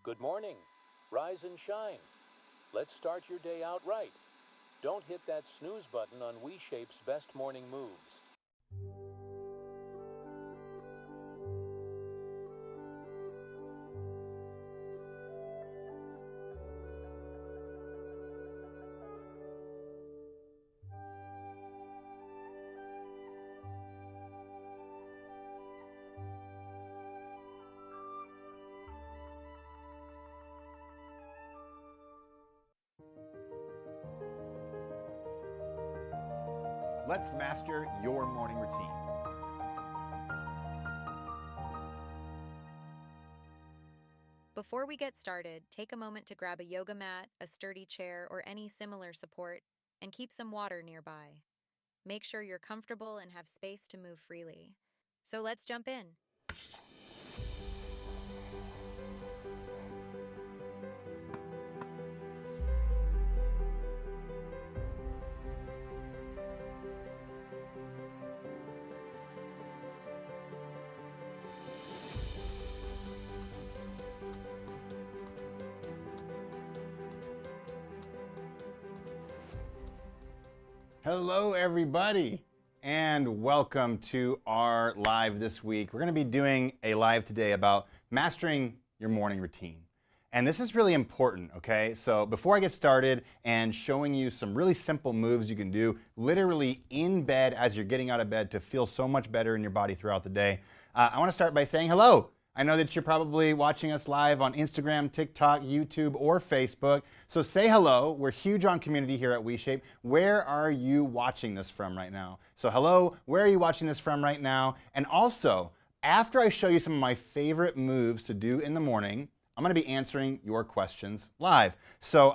Good morning. Rise and shine. Let's start your day out right. Don't hit that snooze button on WeShape's best morning moves. Let's master your morning routine. Before we get started, take a moment to grab a yoga mat, a sturdy chair, or any similar support, and keep some water nearby. Make sure you're comfortable and have space to move freely. So let's jump in. Hello, everybody, and welcome to our live this week. We're going to be doing a live today about mastering your morning routine. And this is really important, okay? So before I get started and showing you some really simple moves you can do literally in bed as you're getting out of bed to feel so much better in your body throughout the day, I want to start by saying hello. I know that you're probably watching us live on Instagram, TikTok, YouTube, or Facebook. So say hello. We're huge on community here at WeShape. Where are you watching this from right now? So hello, where are you watching this from right now? And also, after I show you some of my favorite moves to do in the morning, I'm going to be answering your questions live. So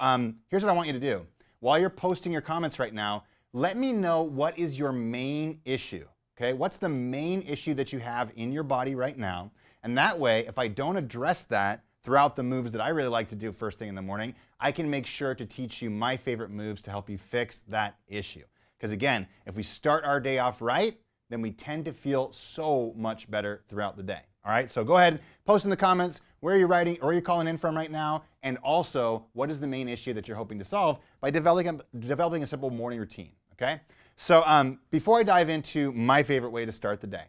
here's what I want you to do. While you're posting your comments right now, let me know what is your main issue. Okay, what's the main issue that you have in your body right now? And that way, if I don't address that throughout the moves that I really like to do first thing in the morning, I can make sure to teach you my favorite moves to help you fix that issue. Because again, if we start our day off right, then we tend to feel so much better throughout the day. All right, so go ahead, post in the comments where you're writing or you're calling in from right now, and also what is the main issue that you're hoping to solve by developing a simple morning routine, okay? So before I dive into my favorite way to start the day,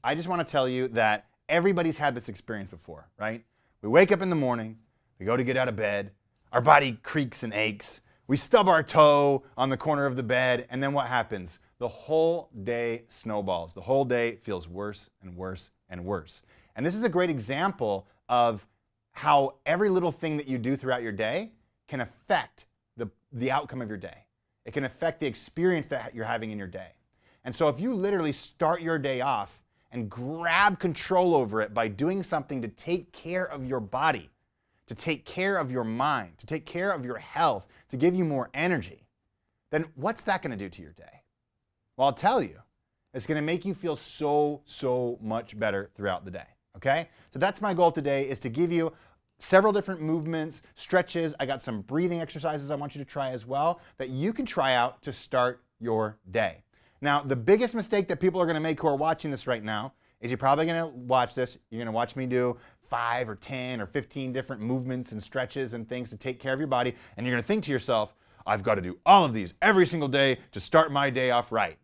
I just want to tell you that everybody's had this experience before, right? We wake up in the morning, we go to get out of bed, our body creaks and aches, we stub our toe on the corner of the bed, and then what happens? The whole day snowballs. The whole day feels worse and worse and worse. And this is a great example of how every little thing that you do throughout your day can affect the outcome of your day. It can affect the experience that you're having in your day. And so if you literally start your day off and grab control over it by doing something to take care of your body, to take care of your mind, to take care of your health, to give you more energy, then what's that going to do to your day? Well, I'll tell you, it's going to make you feel so much better throughout the day, okay? So that's my goal today, is to give you several different movements, stretches. I got some breathing exercises I want you to try as well that you can try out to start your day. Now, the biggest mistake that people are going to make who are watching this right now is you're probably going to watch this. You're going to watch me do 5 or 10 or 15 different movements and stretches and things to take care of your body. And you're going to think to yourself, I've got to do all of these every single day to start my day off right.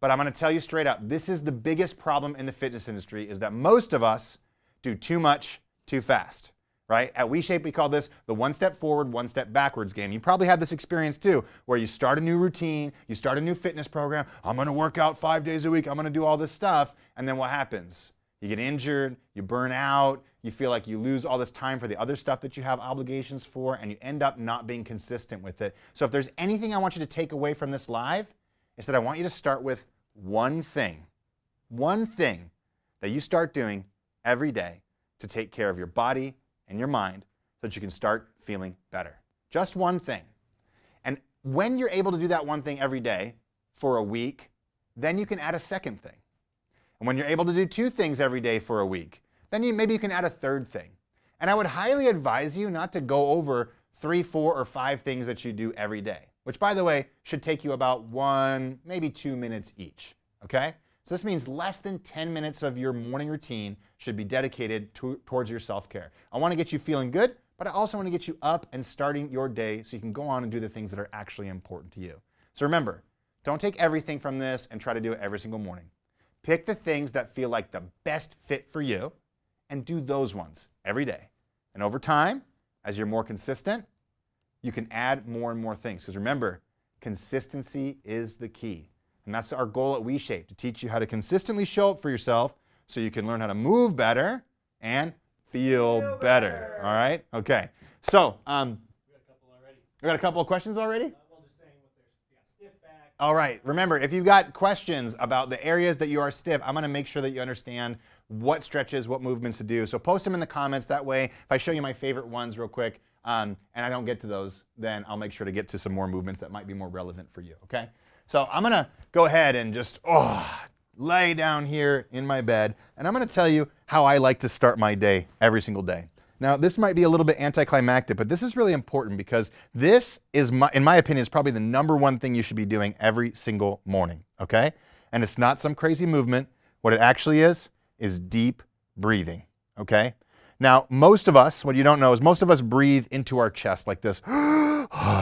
But I'm going to tell you straight up, this is the biggest problem in the fitness industry, is that most of us do too much too fast. Right? At WeShape, we call this the one step forward, one step backwards game. You probably had this experience too, where you start a new routine, you start a new fitness program. I'm going to work out 5 days a week. I'm going to do all this stuff. And then what happens? You get injured, you burn out, you feel like you lose all this time for the other stuff that you have obligations for, and you end up not being consistent with it. So if there's anything I want you to take away from this live, it's that I want you to start with one thing that you start doing every day to take care of your body and your mind so that you can start feeling better. Just one thing. And when you're able to do that one thing every day for a week, then you can add a second thing. And when you're able to do 2 things every day for a week, then maybe you can add a third thing. And I would highly advise you not to go over 3, 4, or 5 things that you do every day, which, by the way, should take you about 1, maybe 2 minutes each, okay? So this means less than 10 minutes of your morning routine should be dedicated towards your self-care. I want to get you feeling good, but I also want to get you up and starting your day so you can go on and do the things that are actually important to you. So remember, don't take everything from this and try to do it every single morning. Pick the things that feel like the best fit for you and do those ones every day. And over time, as you're more consistent, you can add more and more things. Because remember, consistency is the key. And that's our goal at WeShape, to teach you how to consistently show up for yourself so you can learn how to move better and feel better. All right? Okay. So, we got a couple already. We got a couple of questions already? Well, just saying what they're stiff back. All right. Remember, if you've got questions about the areas that you are stiff, I'm going to make sure that you understand what stretches, what movements to do. So post them in the comments. That way, if I show you my favorite ones real quick, and I don't get to those, then I'll make sure to get to some more movements that might be more relevant for you, okay? So I'm gonna go ahead and just lay down here in my bed, and I'm gonna tell you how I like to start my day every single day. Now, this might be a little bit anticlimactic, but this is really important because this is, in my opinion, is probably the #1 thing you should be doing every single morning, okay? And it's not some crazy movement. What it actually is deep breathing, okay? Now, most of us, what you don't know is most of us breathe into our chest like this.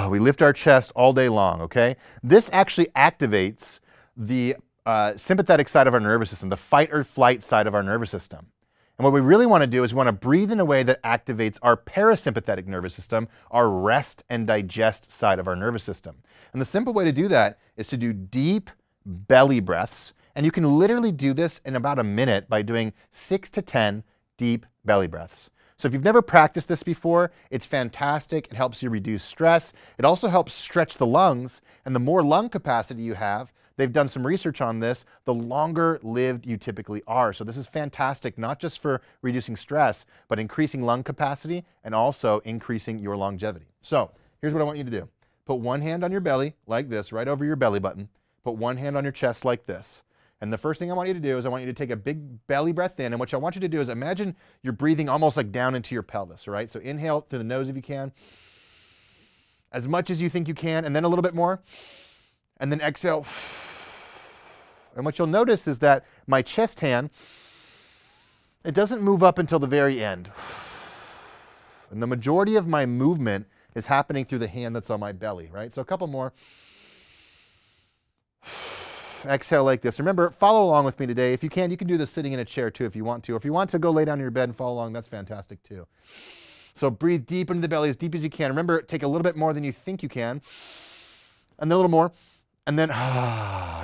We lift our chest all day long, okay? This actually activates the sympathetic side of our nervous system, the fight or flight side of our nervous system. And what we really want to do is we want to breathe in a way that activates our parasympathetic nervous system, our rest and digest side of our nervous system. And the simple way to do that is to do deep belly breaths. And you can literally do this in about a minute by doing 6 to 10 deep belly breaths. So if you've never practiced this before, it's fantastic. It helps you reduce stress. It also helps stretch the lungs. And the more lung capacity you have, they've done some research on this, the longer lived you typically are. So this is fantastic, not just for reducing stress, but increasing lung capacity and also increasing your longevity. So here's what I want you to do. Put one hand on your belly like this, right over your belly button. Put one hand on your chest like this. And the first thing I want you to do is I want you to take a big belly breath in. And what I want you to do is imagine you're breathing almost like down into your pelvis, right? So inhale through the nose if you can, as much as you think you can, and then a little bit more. And then exhale. And what you'll notice is that my chest hand, it doesn't move up until the very end. And the majority of my movement is happening through the hand that's on my belly, right? So a couple more. Exhale like this. Remember, follow along with me today. If you can do this sitting in a chair too if you want to. If you want to go lay down in your bed and follow along, that's fantastic too. So breathe deep into the belly, as deep as you can. Remember, take a little bit more than you think you can. And then a little more. And then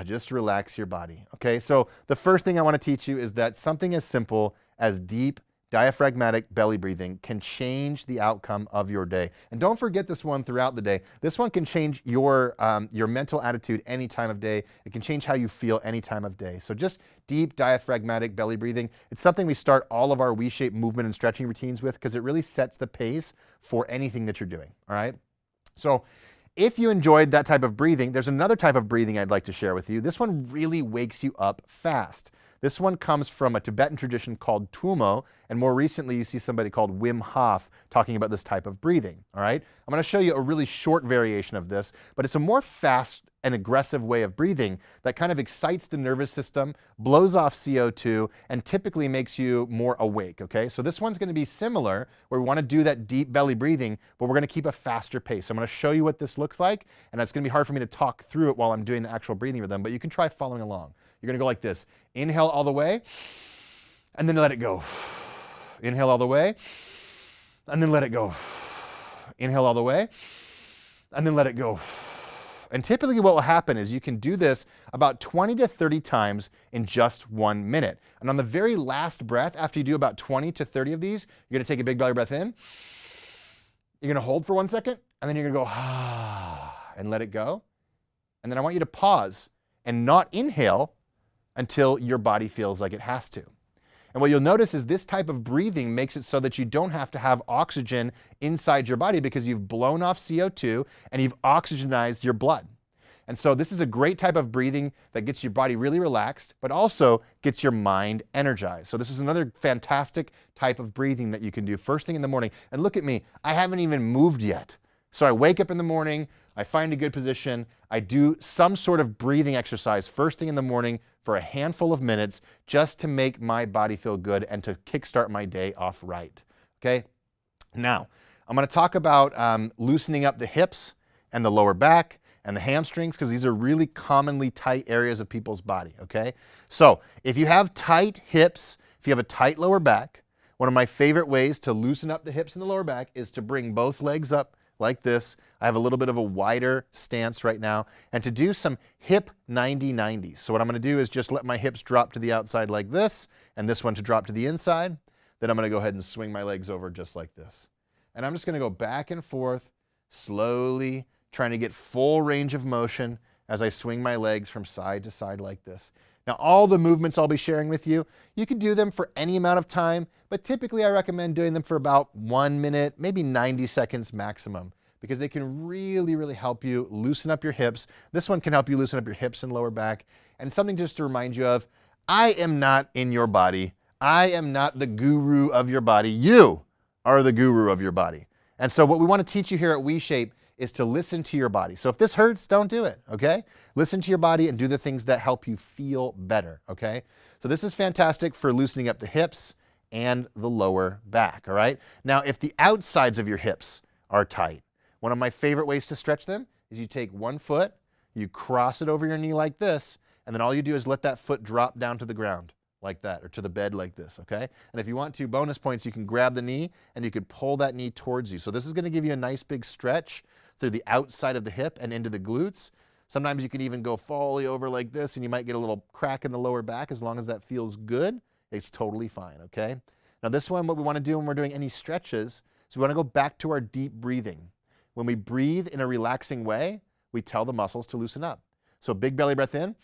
just relax your body. Okay, so the first thing I want to teach you is that something as simple as deep diaphragmatic belly breathing can change the outcome of your day. And don't forget this one throughout the day. This one can change your mental attitude any time of day. It can change how you feel any time of day. So just deep diaphragmatic belly breathing. It's something we start all of our WeShape movement and stretching routines with because it really sets the pace for anything that you're doing, all right? So if you enjoyed that type of breathing, there's another type of breathing I'd like to share with you. This one really wakes you up fast. This one comes from a Tibetan tradition called Tumo, and more recently you see somebody called Wim Hof talking about this type of breathing, all right? I'm going to show you a really short variation of this, but it's a more fast and aggressive way of breathing that kind of excites the nervous system, blows off CO2, and typically makes you more awake, okay? So this one's going to be similar, where we want to do that deep belly breathing, but we're going to keep a faster pace. So I'm going to show you what this looks like, and it's going to be hard for me to talk through it while I'm doing the actual breathing with them, but you can try following along. You're going to go like this. Inhale all the way, and then let it go. Inhale all the way, and then let it go. Inhale all the way, and then let it go. And typically what will happen is you can do this about 20 to 30 times in just 1 minute. And on the very last breath, after you do about 20 to 30 of these, you're going to take a big belly breath in. You're going to hold for 1 second, and then you're going to go, and let it go. And then I want you to pause and not inhale until your body feels like it has to. And what you'll notice is this type of breathing makes it so that you don't have to have oxygen inside your body because you've blown off CO2 and you've oxygenized your blood. And so this is a great type of breathing that gets your body really relaxed, but also gets your mind energized. So this is another fantastic type of breathing that you can do first thing in the morning. And look at me, I haven't even moved yet. So I wake up in the morning, I find a good position. I do some sort of breathing exercise first thing in the morning for a handful of minutes just to make my body feel good and to kickstart my day off right. Okay? Now, I'm going to talk about loosening up the hips and the lower back and the hamstrings because these are really commonly tight areas of people's body. Okay? So, if you have tight hips, if you have a tight lower back, one of my favorite ways to loosen up the hips and the lower back is to bring both legs up like this. I have a little bit of a wider stance right now, and to do some hip 90-90s. So what I'm going to do is just let my hips drop to the outside like this, and this one to drop to the inside. Then I'm going to go ahead and swing my legs over just like this. And I'm just going to go back and forth, slowly, trying to get full range of motion as I swing my legs from side to side like this. Now, all the movements I'll be sharing with you, you can do them for any amount of time, but typically I recommend doing them for about 1 minute, maybe 90 seconds maximum, because they can really, really help you loosen up your hips. This one can help you loosen up your hips and lower back. And something just to remind you of, I am not in your body. I am not the guru of your body. You are the guru of your body. And so what we want to teach you here at WeShape is to listen to your body. So if this hurts, don't do it, okay? Listen to your body and do the things that help you feel better, okay? So this is fantastic for loosening up the hips and the lower back, all right? Now, if the outsides of your hips are tight, one of my favorite ways to stretch them is you take one foot, you cross it over your knee like this, and then all you do is let that foot drop down to the ground like that, or to the bed like this, okay? And if you want to, bonus points, you can grab the knee and you could pull that knee towards you. So this is gonna give you a nice big stretch through the outside of the hip and into the glutes. Sometimes you can even go fully over like this and you might get a little crack in the lower back. As long as that feels good, it's totally fine, okay? Now this one, what we wanna do when we're doing any stretches is we wanna go back to our deep breathing. When we breathe in a relaxing way, we tell the muscles to loosen up. So big belly breath in,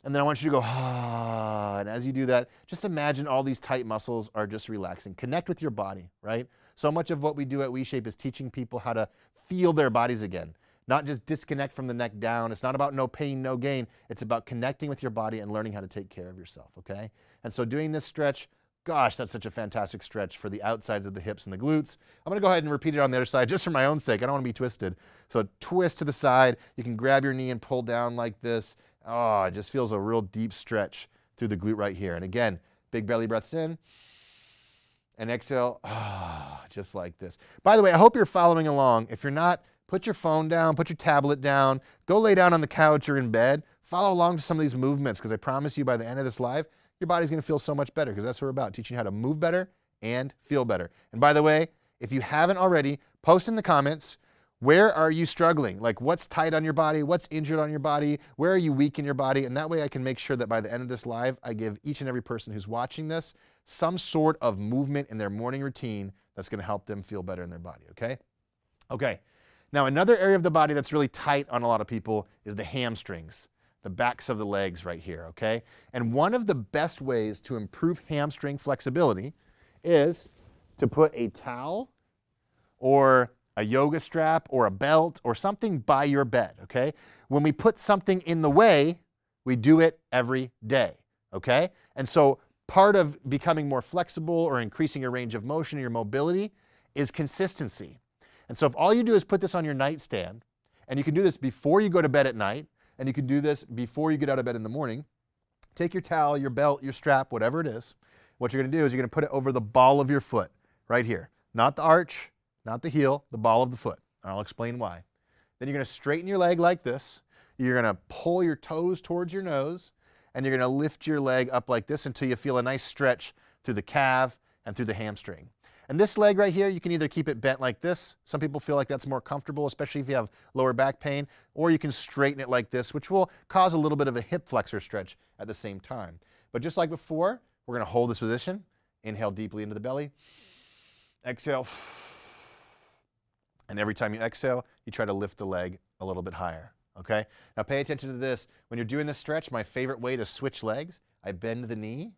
and then I want you to go, ah, and as you do that, just imagine all these tight muscles are just relaxing. Connect with your body, right? So much of what we do at WeShape is teaching people how to feel their bodies again, not just disconnect from the neck down. It's not about no pain, no gain. It's about connecting with your body and learning how to take care of yourself, okay? And so doing this stretch, gosh, that's such a fantastic stretch for the outsides of the hips and the glutes. I'm gonna go ahead and repeat it on the other side just for my own sake. I don't wanna be twisted. So twist to the side. You can grab your knee and pull down like this. Oh, it just feels a real deep stretch through the glute right here. And again, big belly breaths in and exhale, just like this. By the way, I hope you're following along. If you're not, put your phone down, put your tablet down, go lay down on the couch or in bed, follow along to some of these movements, because I promise you by the end of this live, your body's gonna feel so much better, because that's what we're about, teaching you how to move better and feel better. And by the way, if you haven't already, post in the comments, where are you struggling? Like, what's tight on your body? What's injured on your body? Where are you weak in your body? And that way I can make sure that by the end of this live, I give each and every person who's watching this some sort of movement in their morning routine that's gonna help them feel better in their body, okay? Okay, now another area of the body that's really tight on a lot of people is the hamstrings, the backs of the legs right here, okay? And one of the best ways to improve hamstring flexibility is to put a towel or a yoga strap or a belt or something by your bed, okay? When we put something in the way, we do it every day, okay? And so part of becoming more flexible or increasing your range of motion or your mobility is consistency. And so if all you do is put this on your nightstand, and you can do this before you go to bed at night, and you can do this before you get out of bed in the morning, take your towel, your belt, your strap, whatever it is. What you're gonna do is you're gonna put it over the ball of your foot, right here. Not the arch, not the heel, the ball of the foot. I'll explain why. Then you're gonna straighten your leg like this. You're gonna pull your toes towards your nose, and you're gonna lift your leg up like this until you feel a nice stretch through the calf and through the hamstring. And this leg right here, you can either keep it bent like this. Some people feel like that's more comfortable, especially if you have lower back pain, or you can straighten it like this, which will cause a little bit of a hip flexor stretch at the same time. But just like before, we're gonna hold this position, inhale deeply into the belly, exhale, and every time you exhale, you try to lift the leg a little bit higher, okay? Now pay attention to this. When you're doing this stretch, my favorite way to switch legs, I bend the knee,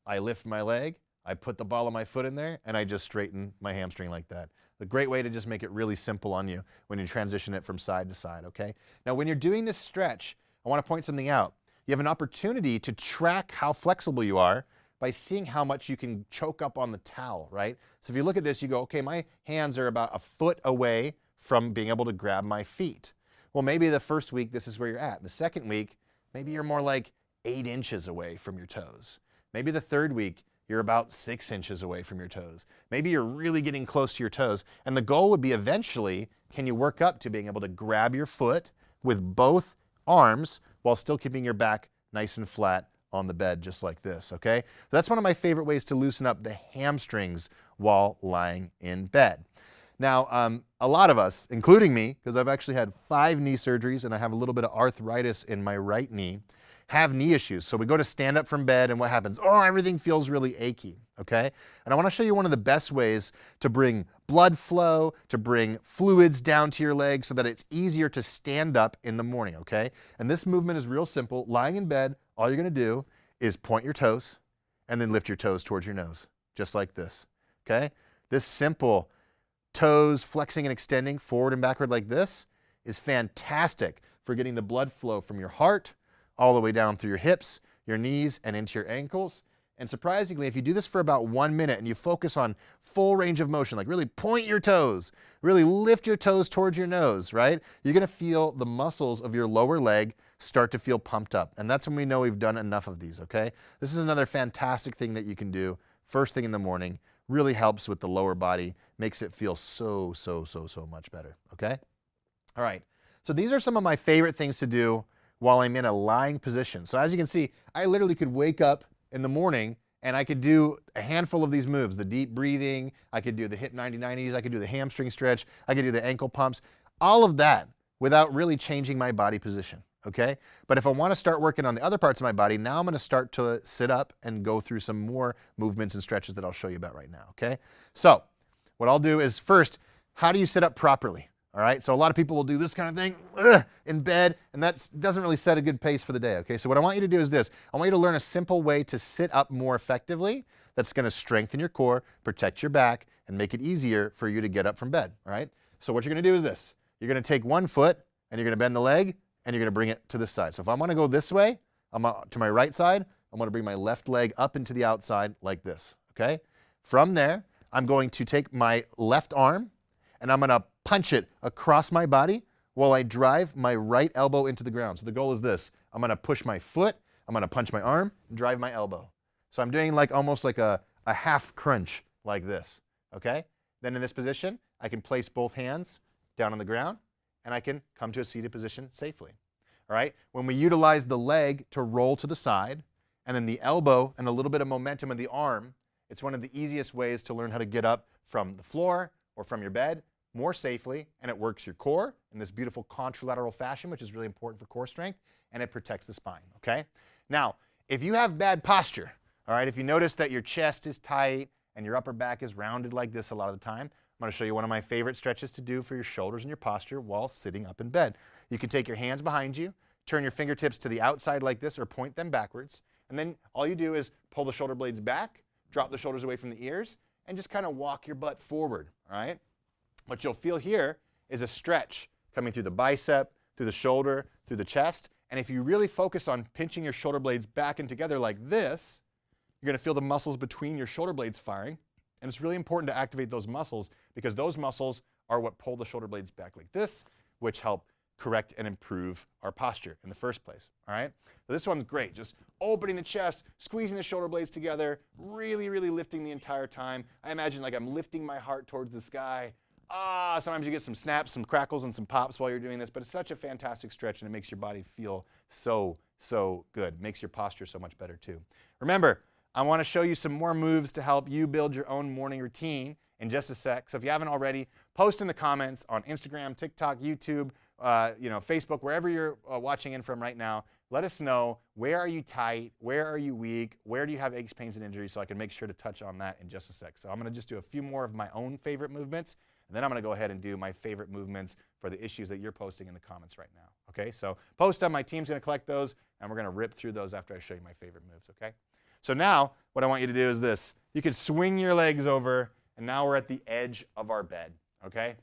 I lift my leg, I put the ball of my foot in there, and I just straighten my hamstring like that. A great way to just make it really simple on you when you transition it from side to side, okay? Now, when you're doing this stretch, I wanna point something out. You have an opportunity to track how flexible you are by seeing how much you can choke up on the towel, right? So if you look at this, you go, okay, my hands are about a foot away from being able to grab my feet. Well, maybe the first week, this is where you're at. The second week, maybe you're more like 8 inches away from your toes. Maybe the third week, you're about 6 inches away from your toes. Maybe you're really getting close to your toes. And the goal would be eventually, can you work up to being able to grab your foot with both arms while still keeping your back nice and flat on the bed, just like this, okay? That's one of my favorite ways to loosen up the hamstrings while lying in bed. Now, a lot of us, including me, because I've actually had 5 knee surgeries and I have a little bit of arthritis in my right knee, have knee issues. So we go to stand up from bed and what happens? Oh, everything feels really achy, okay? And I want to show you one of the best ways to bring blood flow, to bring fluids down to your legs so that it's easier to stand up in the morning, okay? And this movement is real simple. Lying in bed, all you're going to do is point your toes and then lift your toes towards your nose, just like this, okay? This simple toes flexing and extending forward and backward like this is fantastic for getting the blood flow from your heart all the way down through your hips, your knees, and into your ankles. And surprisingly, if you do this for about 1 minute and you focus on full range of motion, like really point your toes, really lift your toes towards your nose, right? You're gonna feel the muscles of your lower leg start to feel pumped up. And that's when we know we've done enough of these, okay? This is another fantastic thing that you can do first thing in the morning. Really helps with the lower body, makes it feel so much better, okay? All right, so these are some of my favorite things to do while I'm in a lying position. So as you can see, I literally could wake up in the morning and I could do a handful of these moves, the deep breathing, I could do the hip 90-90s, I could do the hamstring stretch, I could do the ankle pumps, all of that without really changing my body position, okay? But if I want to start working on the other parts of my body, now I'm going to start to sit up and go through some more movements and stretches that I'll show you about right now, okay? So what I'll do is first, how do you sit up properly? All right, so a lot of people will do this kind of thing in bed, and that doesn't really set a good pace for the day, okay? So what I want you to do is this. I want you to learn a simple way to sit up more effectively that's gonna strengthen your core, protect your back, and make it easier for you to get up from bed, all right? So what you're gonna do is this. You're gonna take one foot, and you're gonna bend the leg, and you're gonna bring it to this side. So if I wanna go this way, to my right side, I'm gonna bring my left leg up into the outside like this, okay? From there, I'm going to take my left arm, and I'm gonna punch it across my body while I drive my right elbow into the ground. So the goal is this. I'm gonna push my foot, I'm gonna punch my arm, and drive my elbow. So I'm doing like almost like a half crunch like this, okay? Then in this position, I can place both hands down on the ground and I can come to a seated position safely, all right? When we utilize the leg to roll to the side and then the elbow and a little bit of momentum in the arm, it's one of the easiest ways to learn how to get up from the floor or from your bed more safely, and it works your core in this beautiful contralateral fashion, which is really important for core strength, and it protects the spine, okay? Now, if you have bad posture, all right, if you notice that your chest is tight and your upper back is rounded like this a lot of the time, I'm gonna show you one of my favorite stretches to do for your shoulders and your posture while sitting up in bed. You can take your hands behind you, turn your fingertips to the outside like this or point them backwards, and then all you do is pull the shoulder blades back, drop the shoulders away from the ears, and just kind of walk your butt forward, all right? What you'll feel here is a stretch coming through the bicep, through the shoulder, through the chest. And if you really focus on pinching your shoulder blades back and together like this, you're gonna feel the muscles between your shoulder blades firing. And it's really important to activate those muscles because those muscles are what pull the shoulder blades back like this, which help correct and improve our posture in the first place, all right? So this one's great, just opening the chest, squeezing the shoulder blades together, really lifting the entire time. I imagine like I'm lifting my heart towards the sky. Sometimes you get some snaps, some crackles, and some pops while you're doing this, but it's such a fantastic stretch and it makes your body feel so good. Makes your posture so much better too. Remember, I want to show you some more moves to help you build your own morning routine in just a sec. So if you haven't already, post in the comments on Instagram, TikTok, YouTube, Facebook, wherever you're watching in from right now. Let us know, where are you tight, where are you weak, where do you have aches, pains, and injuries, so I can make sure to touch on that in just a sec. So I'm going to just do a few more of my own favorite movements, and then I'm going to go ahead and do my favorite movements for the issues that you're posting in the comments right now. Okay, so post them, my team's going to collect those, and we're going to rip through those after I show you my favorite moves, okay? So now, what I want you to do is this. You can swing your legs over, and now we're at the edge of our bed, okay?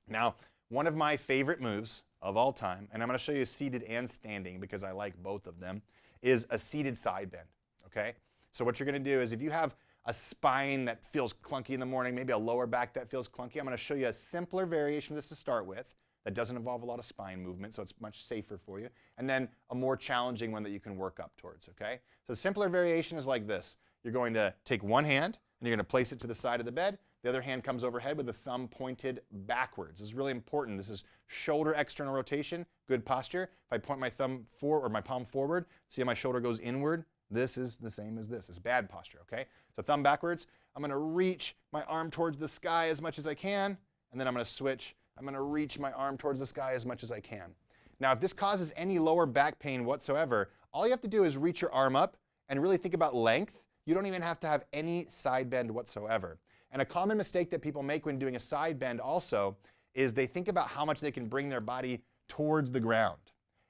Now, one of my favorite moves of all time, and I'm going to show you seated and standing because I like both of them, is a seated side bend, okay? So what you're going to do is if you have a spine that feels clunky in the morning, maybe a lower back that feels clunky, I'm going to show you a simpler variation of this to start with that doesn't involve a lot of spine movement, so it's much safer for you, and then a more challenging one that you can work up towards, okay? So the simpler variation is like this. You're going to take one hand, and you're going to place it to the side of the bed. The other hand comes overhead with the thumb pointed backwards. This is really important. This is shoulder external rotation, good posture. If I point my thumb forward or my palm forward, see how my shoulder goes inward? This is the same as this. It's bad posture, okay? So thumb backwards. I'm going to reach my arm towards the sky as much as I can, and then I'm going to switch. I'm going to reach my arm towards the sky as much as I can. Now, if this causes any lower back pain whatsoever, all you have to do is reach your arm up and really think about length. You don't even have to have any side bend whatsoever. And a common mistake that people make when doing a side bend also is they think about how much they can bring their body towards the ground.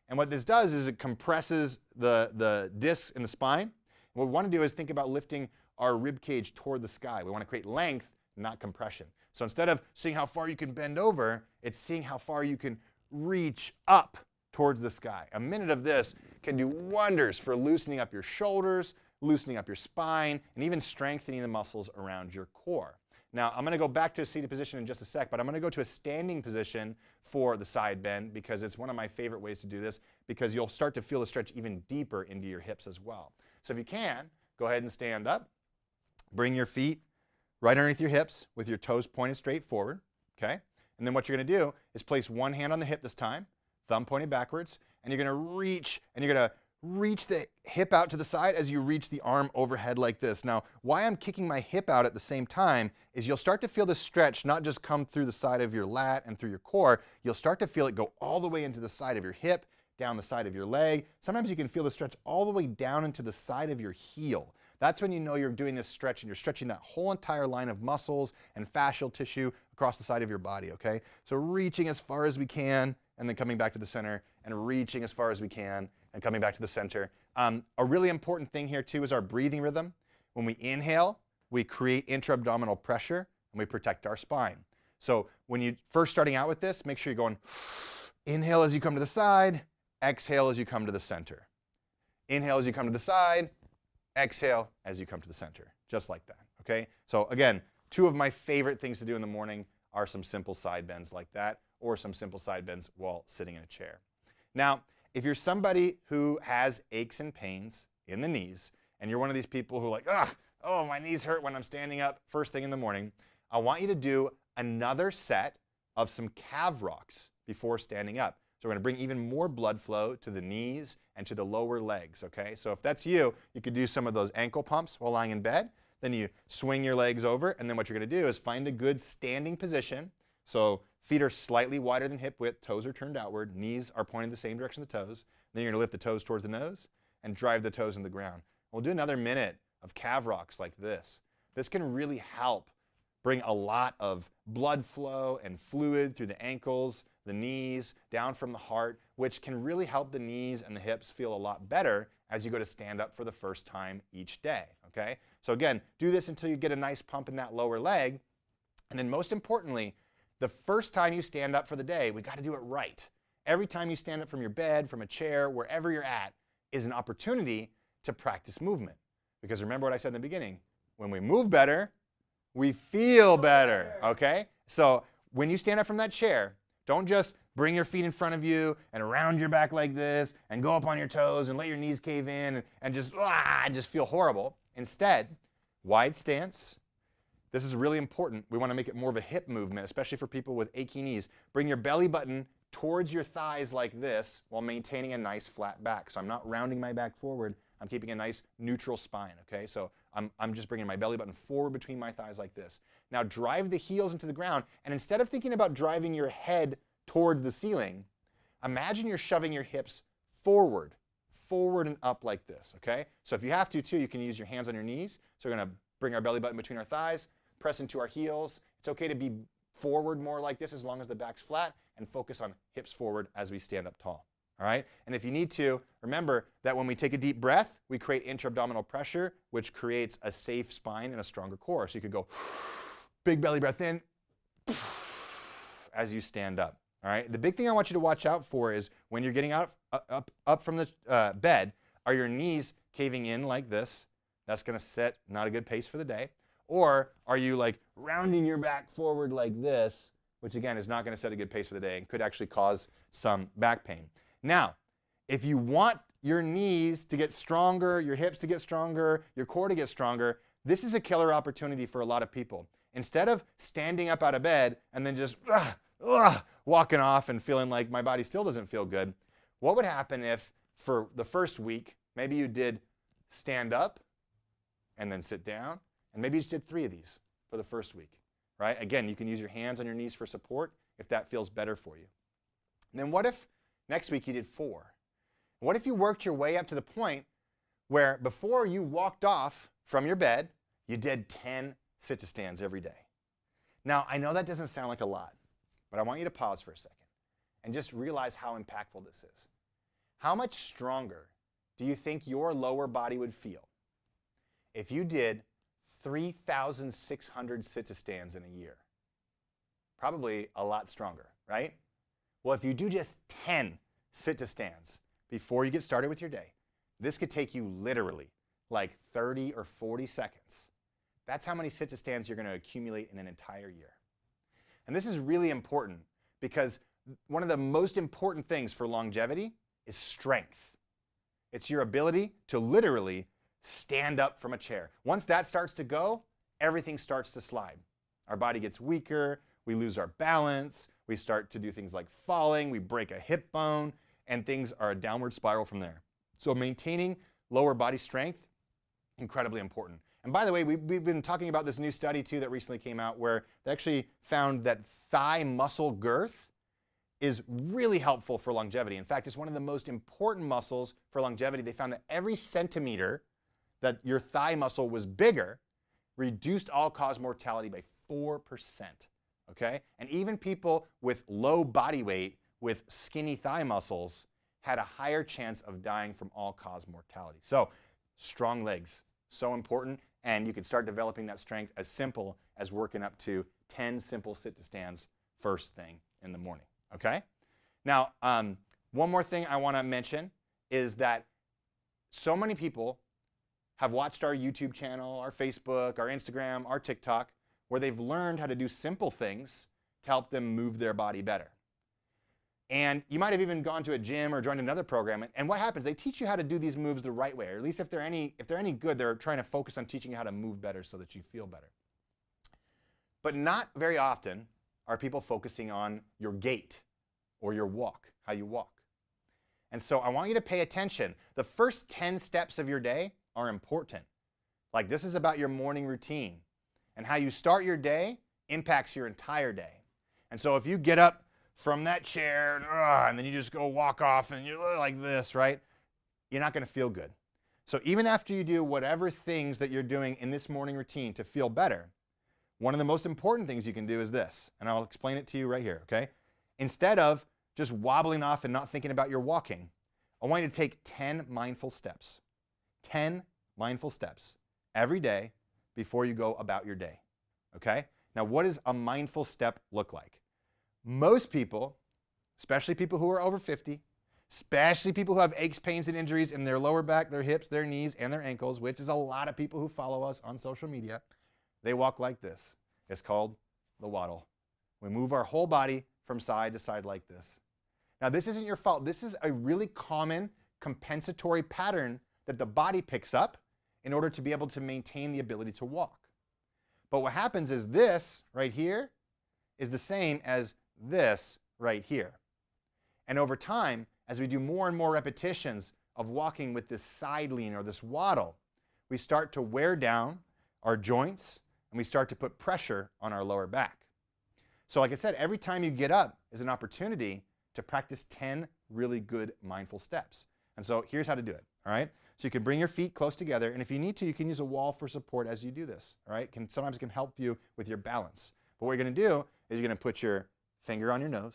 And what this does is it compresses the discs in the spine. And what we want to do is think about lifting our rib cage toward the sky. We want to create length, not compression. So instead of seeing how far you can bend over, it's seeing how far you can reach up towards the sky. A minute of this can do wonders for loosening up your shoulders, loosening up your spine, and even strengthening the muscles around your core. Now, I'm going to go back to a seated position in just a sec, but I'm going to go to a standing position for the side bend because it's one of my favorite ways to do this because you'll start to feel the stretch even deeper into your hips as well. So if you can, go ahead and stand up. Bring your feet right underneath your hips with your toes pointed straight forward, okay? And then what you're going to do is place one hand on the hip this time, thumb pointed backwards, and you're going to reach the hip out to the side as you reach the arm overhead like this. Now, why I'm kicking my hip out at the same time is you'll start to feel the stretch not just come through the side of your lat and through your core, you'll start to feel it go all the way into the side of your hip, down the side of your leg. Sometimes you can feel the stretch all the way down into the side of your heel. That's when you know you're doing this stretch and you're stretching that whole entire line of muscles and fascial tissue across the side of your body, okay? So reaching as far as we can and then coming back to the center and reaching as far as we can and coming back to the center. A really important thing here too is our breathing rhythm. When we inhale, we create intra-abdominal pressure and we protect our spine. So when you're first starting out with this, make sure you're going inhale as you come to the side, exhale as you come to the center. Inhale as you come to the side, exhale as you come to the center, just like that, okay? So again, two of my favorite things to do in the morning are some simple side bends like that or some simple side bends while sitting in a chair. Now, if you're somebody who has aches and pains in the knees and you're one of these people who are like, oh, my knees hurt when I'm standing up first thing in the morning, I want you to do another set of some calf rocks before standing up. So we're going to bring even more blood flow to the knees and to the lower legs, okay? So if that's you, you could do some of those ankle pumps while lying in bed. Then you swing your legs over, and then what you're going to do is find a good standing position. So feet are slightly wider than hip width, toes are turned outward, knees are pointing the same direction as the toes. Then you're going to lift the toes towards the nose and drive the toes in the ground. We'll do another minute of calf rocks like this. This can really help bring a lot of blood flow and fluid through the ankles, the knees, down from the heart, which can really help the knees and the hips feel a lot better as you go to stand up for the first time each day, okay? So again, do this until you get a nice pump in that lower leg. And then most importantly, the first time you stand up for the day, we got to do it right. Every time you stand up from your bed, from a chair, wherever you're at, is an opportunity to practice movement. Because remember what I said in the beginning, when we move better, we feel better, okay? So when you stand up from that chair, don't just bring your feet in front of you and around your back like this and go up on your toes and let your knees cave in and just feel horrible. Instead, wide stance. This is really important. We want to make it more of a hip movement, especially for people with achy knees. Bring your belly button towards your thighs like this while maintaining a nice flat back. So I'm not rounding my back forward. I'm keeping a nice neutral spine, okay? So I'm just bringing my belly button forward between my thighs like this. Now drive the heels into the ground, and instead of thinking about driving your head towards the ceiling, imagine you're shoving your hips forward and up like this, okay? So if you have to too, you can use your hands on your knees. So we're gonna bring our belly button between our thighs, press into our heels. It's okay to be forward more like this as long as the back's flat, and focus on hips forward as we stand up tall. All right? And if you need to, remember that when we take a deep breath, we create intra-abdominal pressure, which creates a safe spine and a stronger core. So you could go big belly breath in as you stand up. All right? The big thing I want you to watch out for is when you're getting up from the bed, are your knees caving in like this? That's going to set not a good pace for the day. Or are you like rounding your back forward like this, which again is not going to set a good pace for the day and could actually cause some back pain. Now, if you want your knees to get stronger, your hips to get stronger, your core to get stronger, this is a killer opportunity for a lot of people. Instead of standing up out of bed and then just walking off and feeling like my body still doesn't feel good, what would happen if for the first week, maybe you did stand up and then sit down, and maybe you just did 3 of these for the first week, right? Again, you can use your hands on your knees for support if that feels better for you. And then what if next week you did 4? What if you worked your way up to the point where before you walked off from your bed, you did 10 sit-to-stands every day? Now, I know that doesn't sound like a lot, but I want you to pause for a second and just realize how impactful this is. How much stronger do you think your lower body would feel if you did 3,600 sit-to-stands in a year? Probably a lot stronger, right? Well, if you do just 10 sit-to-stands before you get started with your day, this could take you literally like 30 or 40 seconds. That's how many sit-to-stands you're going to accumulate in an entire year. And this is really important because one of the most important things for longevity is strength. It's your ability to literally stand up from a chair. Once that starts to go, everything starts to slide. Our body gets weaker, we lose our balance, we start to do things like falling, we break a hip bone, and things are a downward spiral from there. So maintaining lower body strength, incredibly important. And by the way, we've been talking about this new study too that recently came out where they actually found that thigh muscle girth is really helpful for longevity. In fact, it's one of the most important muscles for longevity. They found that every centimeter that your thigh muscle was bigger reduced all-cause mortality by 4%, okay? And even people with low body weight with skinny thigh muscles had a higher chance of dying from all-cause mortality. So strong legs, so important, and you can start developing that strength as simple as working up to 10 simple sit-to-stands first thing in the morning, okay? Now, one more thing I want to mention is that so many people have watched our YouTube channel, our Facebook, our Instagram, our TikTok, where they've learned how to do simple things to help them move their body better. And you might have even gone to a gym or joined another program, and what happens? They teach you how to do these moves the right way, or at least if they're any good, they're trying to focus on teaching you how to move better so that you feel better. But not very often are people focusing on your gait or your walk, how you walk. And so I want you to pay attention. The first 10 steps of your day are important. Like this is about your morning routine, and how you start your day impacts your entire day. And so if you get up from that chair and then you just go walk off and you're like this, right? You're not going to feel good. So even after you do whatever things that you're doing in this morning routine to feel better, one of the most important things you can do is this, and I'll explain it to you right here, okay? Instead of just wobbling off and not thinking about your walking, I want you to take 10 mindful steps. 10 mindful steps every day before you go about your day, okay? Now, what does a mindful step look like? Most people, especially people who are over 50, especially people who have aches, pains, and injuries in their lower back, their hips, their knees, and their ankles, which is a lot of people who follow us on social media, they walk like this. It's called the waddle. We move our whole body from side to side like this. Now, this isn't your fault. This is a really common compensatory pattern that the body picks up in order to be able to maintain the ability to walk. But what happens is this right here is the same as this right here. And over time, as we do more and more repetitions of walking with this side lean or this waddle, we start to wear down our joints and we start to put pressure on our lower back. So like I said, every time you get up is an opportunity to practice 10 really good mindful steps. And so here's how to do it, all right? So you can bring your feet close together, and if you need to, you can use a wall for support as you do this, all right? Sometimes it can help you with your balance. But what you're going to do is you're going to put your finger on your nose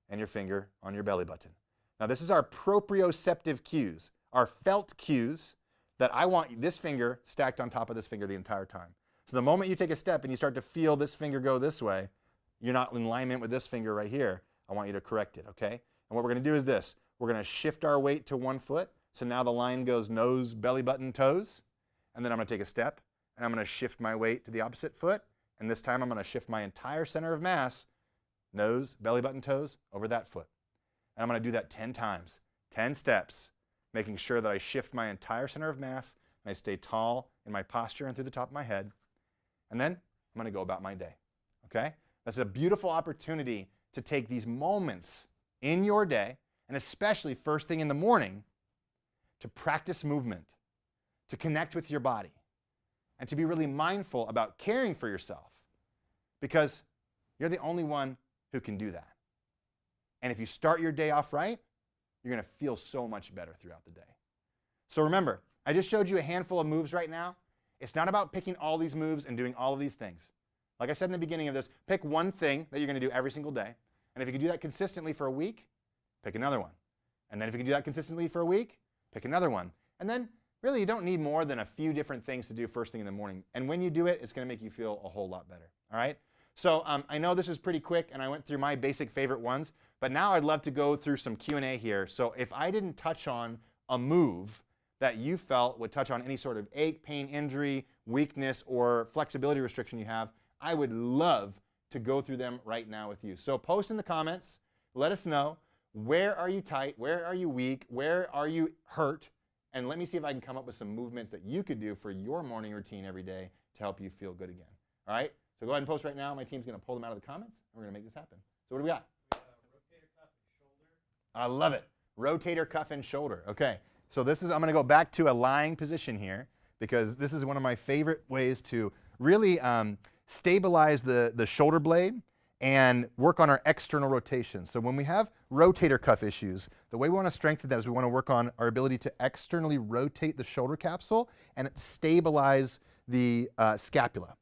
and your finger on your belly button. Now this is our proprioceptive cues, our felt cues that I want this finger stacked on top of this finger the entire time. So the moment you take a step and you start to feel this finger go this way, you're not in alignment with this finger right here. I want you to correct it, okay? And what we're going to do is this. We're going to shift our weight to one foot. So now the line goes nose, belly button, toes. and then I'm going to take a step, and I'm going to shift my weight to the opposite foot, and this time I'm going to shift my entire center of mass, nose, belly button, toes, over that foot. And I'm going to do that 10 times, 10 steps, making sure that I shift my entire center of mass, and I stay tall in my posture and through the top of my head. And then I'm going to go about my day, okay? That's a beautiful opportunity to take these moments in your day, and especially first thing in the morning, to practice movement, to connect with your body, and to be really mindful about caring for yourself, because you're the only one who can do that. And if you start your day off right, you're going to feel so much better throughout the day. So remember, I just showed you a handful of moves right now. It's not about picking all these moves and doing all of these things. Like I said in the beginning of this, pick one thing that you're going to do every single day. And if you can do that consistently for a week, pick another one. And then if you can do that consistently for a week, pick another one. And then really you don't need more than a few different things to do first thing in the morning. And when you do it, it's going to make you feel a whole lot better. All right? So I know this is pretty quick, and I went through my basic favorite ones. But now I'd love to go through some Q&A here. So if I didn't touch on a move that you felt would touch on any sort of ache, pain, injury, weakness, or flexibility restriction you have, I would love to go through them right now with you. So post in the comments, let us know, where are you tight, where are you weak, where are you hurt, and let me see if I can come up with some movements that you could do for your morning routine every day to help you feel good again. All right? So go ahead and post right now. My team's going to pull them out of the comments, and we're going to make this happen. So what do we got? Rotator cuff and shoulder. I love it. Rotator cuff and shoulder. Okay. So this is, I'm going to go back to a lying position here, because this is one of my favorite ways to really stabilize the shoulder blade and work on our external rotation. So when we have rotator cuff issues, the way we want to strengthen that is we want to work on our ability to externally rotate the shoulder capsule and stabilize the scapula.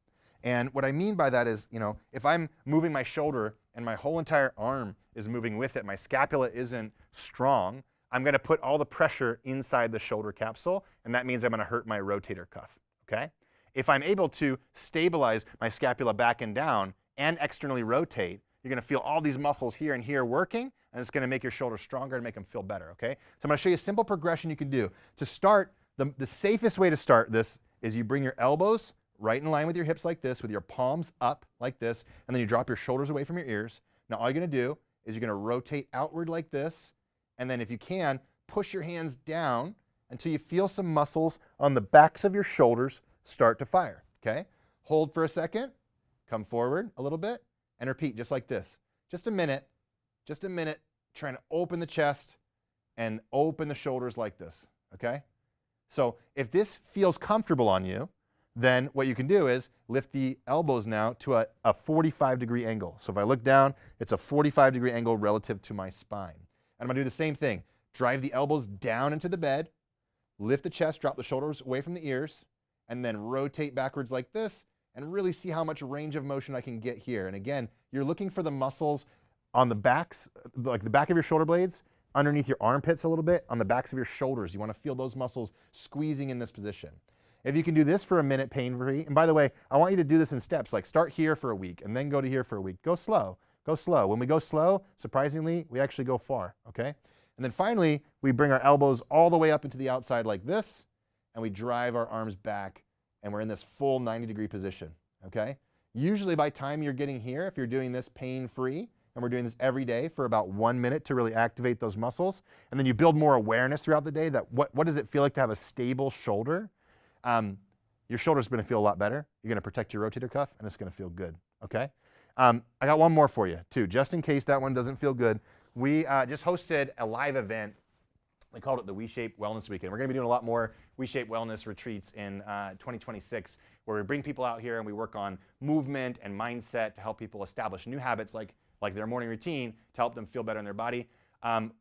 And what I mean by that is, you know, if I'm moving my shoulder and my whole entire arm is moving with it, my scapula isn't strong, I'm going to put all the pressure inside the shoulder capsule, and that means I'm going to hurt my rotator cuff, okay? If I'm able to stabilize my scapula back and down and externally rotate, you're going to feel all these muscles here and here working, and it's going to make your shoulders stronger and make them feel better, okay? So I'm going to show you a simple progression you can do. To start, the safest way to start this is you bring your elbows right in line with your hips like this, with your palms up like this, and then you drop your shoulders away from your ears. Now all you're going to do is you're going to rotate outward like this, and then if you can, push your hands down until you feel some muscles on the backs of your shoulders start to fire, okay? Hold for a second, come forward a little bit, and repeat just like this. Just a minute, trying to open the chest and open the shoulders like this, okay? So if this feels comfortable on you, then what you can do is lift the elbows now to a 45-degree angle. So if I look down, it's a 45-degree angle relative to my spine. And I'm going to do the same thing. Drive the elbows down into the bed, lift the chest, drop the shoulders away from the ears, and then rotate backwards like this, and really see how much range of motion I can get here. And again, you're looking for the muscles on the backs, like the back of your shoulder blades, underneath your armpits a little bit, on the backs of your shoulders. You want to feel those muscles squeezing in this position. If you can do this for a minute pain-free, and by the way, I want you to do this in steps, like start here for a week, and then go to here for a week. Go slow. Go slow. When we go slow, surprisingly, we actually go far, okay? And then finally, we bring our elbows all the way up into the outside like this, and we drive our arms back, and we're in this full 90-degree position, okay? Usually by time you're getting here, if you're doing this pain-free, and we're doing this every day for about 1 minute to really activate those muscles, and then you build more awareness throughout the day that what does it feel like to have a stable shoulder? Your shoulder's going to feel a lot better. You're going to protect your rotator cuff, and it's going to feel good, okay? I got one more for you, too, just in case that one doesn't feel good. We just hosted a live event. We called it the WeShape Wellness Weekend. We're going to be doing a lot more WeShape Wellness retreats in 2026, where we bring people out here and we work on movement and mindset to help people establish new habits like their morning routine to help them feel better in their body.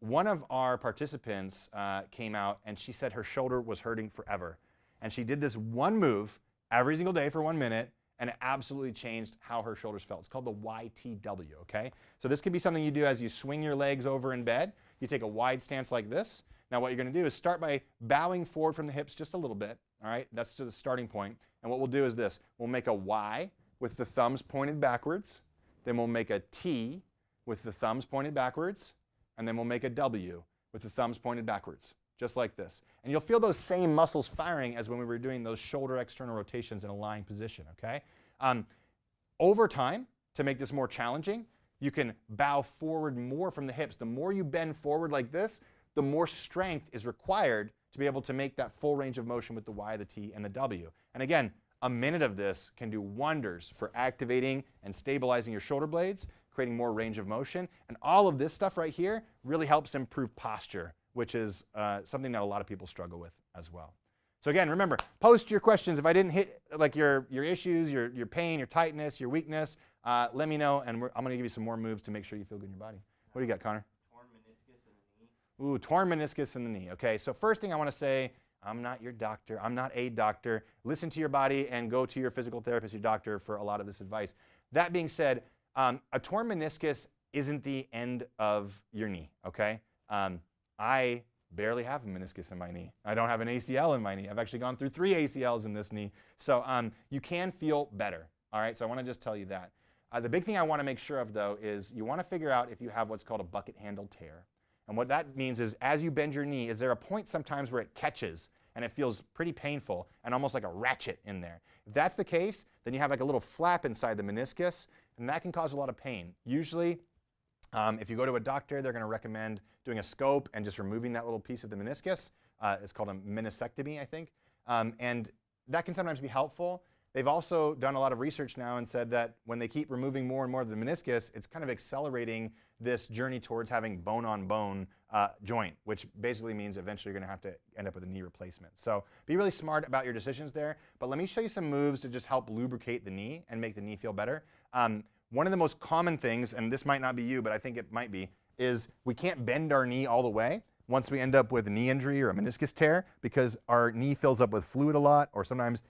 One of our participants came out, and she said her shoulder was hurting forever. And she did this one move every single day for 1 minute, and it absolutely changed how her shoulders felt. It's called the YTW, okay? So this could be something you do as you swing your legs over in bed. You take a wide stance like this. Now what you're going to do is start by bowing forward from the hips just a little bit, all right? That's the starting point. And what we'll do is this. We'll make a Y with the thumbs pointed backwards. Then we'll make a T with the thumbs pointed backwards. And then we'll make a W with the thumbs pointed backwards, just like this. And you'll feel those same muscles firing as when we were doing those shoulder external rotations in a lying position, okay? Over time, to make this more challenging, you can bow forward more from the hips. The more you bend forward like this, the more strength is required to be able to make that full range of motion with the Y, the T, and the W. And again, a minute of this can do wonders for activating and stabilizing your shoulder blades, creating more range of motion. And all of this stuff right here really helps improve posture, which is something that a lot of people struggle with as well. So again, remember, post your questions. If I didn't hit like your issues, your pain, your tightness, your weakness, let me know, and I'm going to give you some more moves to make sure you feel good in your body. What do you got, Connor? Torn meniscus in the knee. Ooh, torn meniscus in the knee. Okay, so first thing I want to say, I'm not your doctor. I'm not a doctor. Listen to your body and go to your physical therapist, your doctor, for a lot of this advice. That being said, a torn meniscus isn't the end of your knee, okay? I barely have a meniscus in my knee. I don't have an ACL in my knee. I've actually gone through 3 ACLs in this knee. So you can feel better, all right? So I want to just tell you that. The big thing I want to make sure of, though, is you want to figure out if you have what's called a bucket handle tear. And what that means is as you bend your knee, is there a point sometimes where it catches and it feels pretty painful and almost like a ratchet in there? If that's the case, then you have like a little flap inside the meniscus, and that can cause a lot of pain. Usually, if you go to a doctor, they're going to recommend doing a scope and just removing that little piece of the meniscus. It's called a meniscectomy, I think. And that can sometimes be helpful. They've also done a lot of research now and said that when they keep removing more and more of the meniscus, it's kind of accelerating this journey towards having bone-on-bone joint, which basically means eventually you're going to have to end up with a knee replacement. So be really smart about your decisions there. But let me show you some moves to just help lubricate the knee and make the knee feel better. One of the most common things, and this might not be you, but I think it might be, is we can't bend our knee all the way once we end up with a knee injury or a meniscus tear because our knee fills up with fluid a lot, or sometimes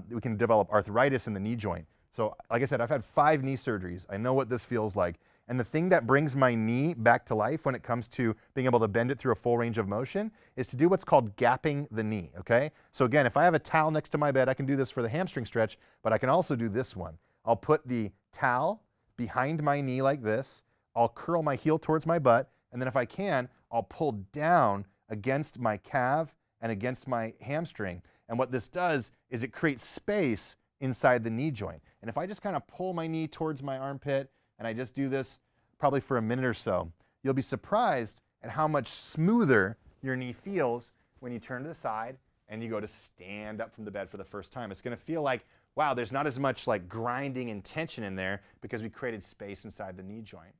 we can develop arthritis in the knee joint. So like I said, I've had 5 knee surgeries. I know what this feels like. And the thing that brings my knee back to life when it comes to being able to bend it through a full range of motion is to do what's called gapping the knee, okay? So again, if I have a towel next to my bed, I can do this for the hamstring stretch, but I can also do this one. I'll put the towel behind my knee like this. I'll curl my heel towards my butt, and then if I can, I'll pull down against my calf and against my hamstring. And what this does is it creates space inside the knee joint. And if I just kind of pull my knee towards my armpit and I just do this probably for a minute or so, you'll be surprised at how much smoother your knee feels when you turn to the side and you go to stand up from the bed for the first time. It's going to feel like, wow, there's not as much like grinding and tension in there because we created space inside the knee joint.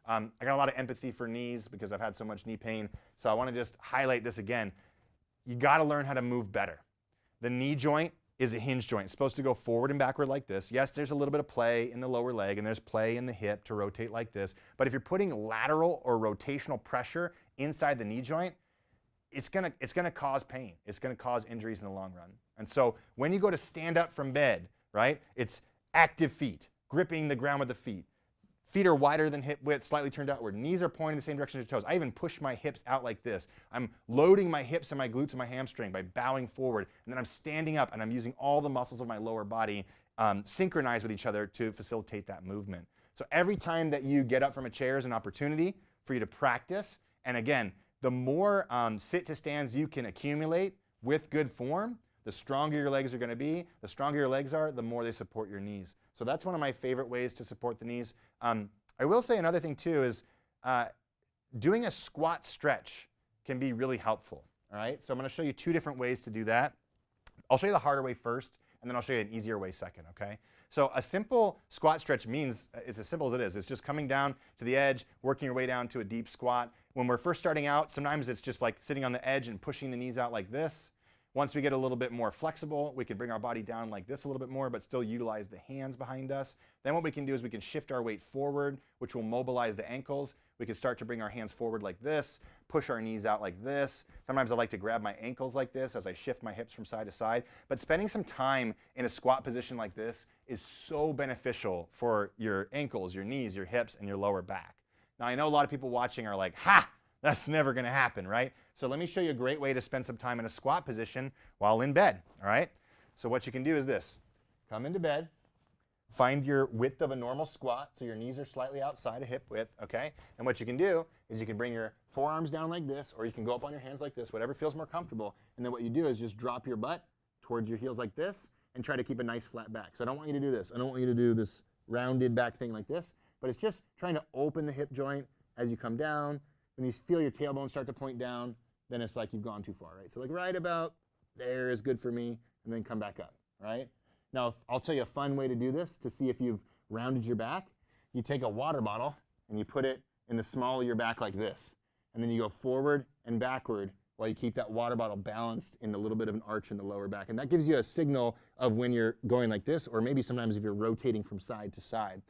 I got a lot of empathy for knees because I've had so much knee pain. So I want to just highlight this again. You got to learn how to move better. The knee joint is a hinge joint. It's supposed to go forward and backward like this. Yes, there's a little bit of play in the lower leg and there's play in the hip to rotate like this. But if you're putting lateral or rotational pressure inside the knee joint, it's gonna cause pain. It's gonna cause injuries in the long run. And so when you go to stand up from bed, right, it's active feet, gripping the ground with the feet. Feet are wider than hip width, slightly turned outward. Knees are pointing the same direction as your toes. I even push my hips out like this. I'm loading my hips and my glutes and my hamstring by bowing forward. And then I'm standing up and I'm using all the muscles of my lower body synchronized with each other to facilitate that movement. So every time that you get up from a chair is an opportunity for you to practice. And again, the more sit to stands you can accumulate with good form, the stronger your legs are going to be. The stronger your legs are, the more they support your knees. So that's one of my favorite ways to support the knees. I will say another thing too is doing a squat stretch can be really helpful. All right, so I'm going to show you 2 different ways to do that. I'll show you the harder way first, and then I'll show you an easier way second, okay? So a simple squat stretch means, it's as simple as it is. It's just coming down to the edge, working your way down to a deep squat. When we're first starting out, sometimes it's just like sitting on the edge and pushing the knees out like this. Once we get a little bit more flexible, we can bring our body down like this a little bit more, but still utilize the hands behind us. Then what we can do is we can shift our weight forward, which will mobilize the ankles. We can start to bring our hands forward like this, push our knees out like this. Sometimes I like to grab my ankles like this as I shift my hips from side to side. But spending some time in a squat position like this is so beneficial for your ankles, your knees, your hips, and your lower back. Now I know a lot of people watching are like, ha! That's never going to happen, right? So let me show you a great way to spend some time in a squat position while in bed, all right? So what you can do is this. Come into bed, find your width of a normal squat, so your knees are slightly outside of hip width, okay? And what you can do is you can bring your forearms down like this, or you can go up on your hands like this, whatever feels more comfortable. And then what you do is just drop your butt towards your heels like this and try to keep a nice flat back. So I don't want you to do this. I don't want you to do this rounded back thing like this, but it's just trying to open the hip joint as you come down. When you feel your tailbone start to point down, then it's like you've gone too far, right? So like right about there is good for me, and then come back up, right? Now, I'll tell you a fun way to do this to see if you've rounded your back. You take a water bottle and you put it in the small of your back like this. And then you go forward and backward while you keep that water bottle balanced in a little bit of an arch in the lower back. And that gives you a signal of when you're going like this, or maybe sometimes if you're rotating from side to side.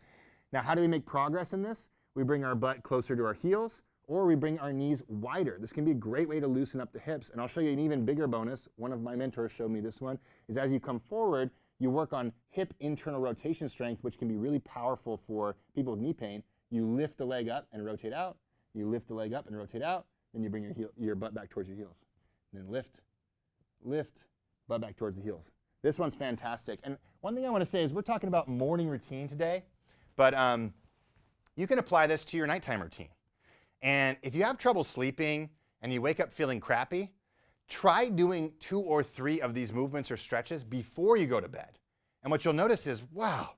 Now, how do we make progress in this? We bring our butt closer to our heels, or we bring our knees wider. This can be a great way to loosen up the hips. And I'll show you an even bigger bonus. One of my mentors showed me this one, is as you come forward, you work on hip internal rotation strength, which can be really powerful for people with knee pain. You lift the leg up and rotate out. You lift the leg up and rotate out. Then you bring your butt back towards your heels. And then lift, lift, butt back towards the heels. This one's fantastic. And one thing I want to say is we're talking about morning routine today, but you can apply this to your nighttime routine. And if you have trouble sleeping and you wake up feeling crappy, try doing 2 or 3 of these movements or stretches before you go to bed. And what you'll notice is, wow,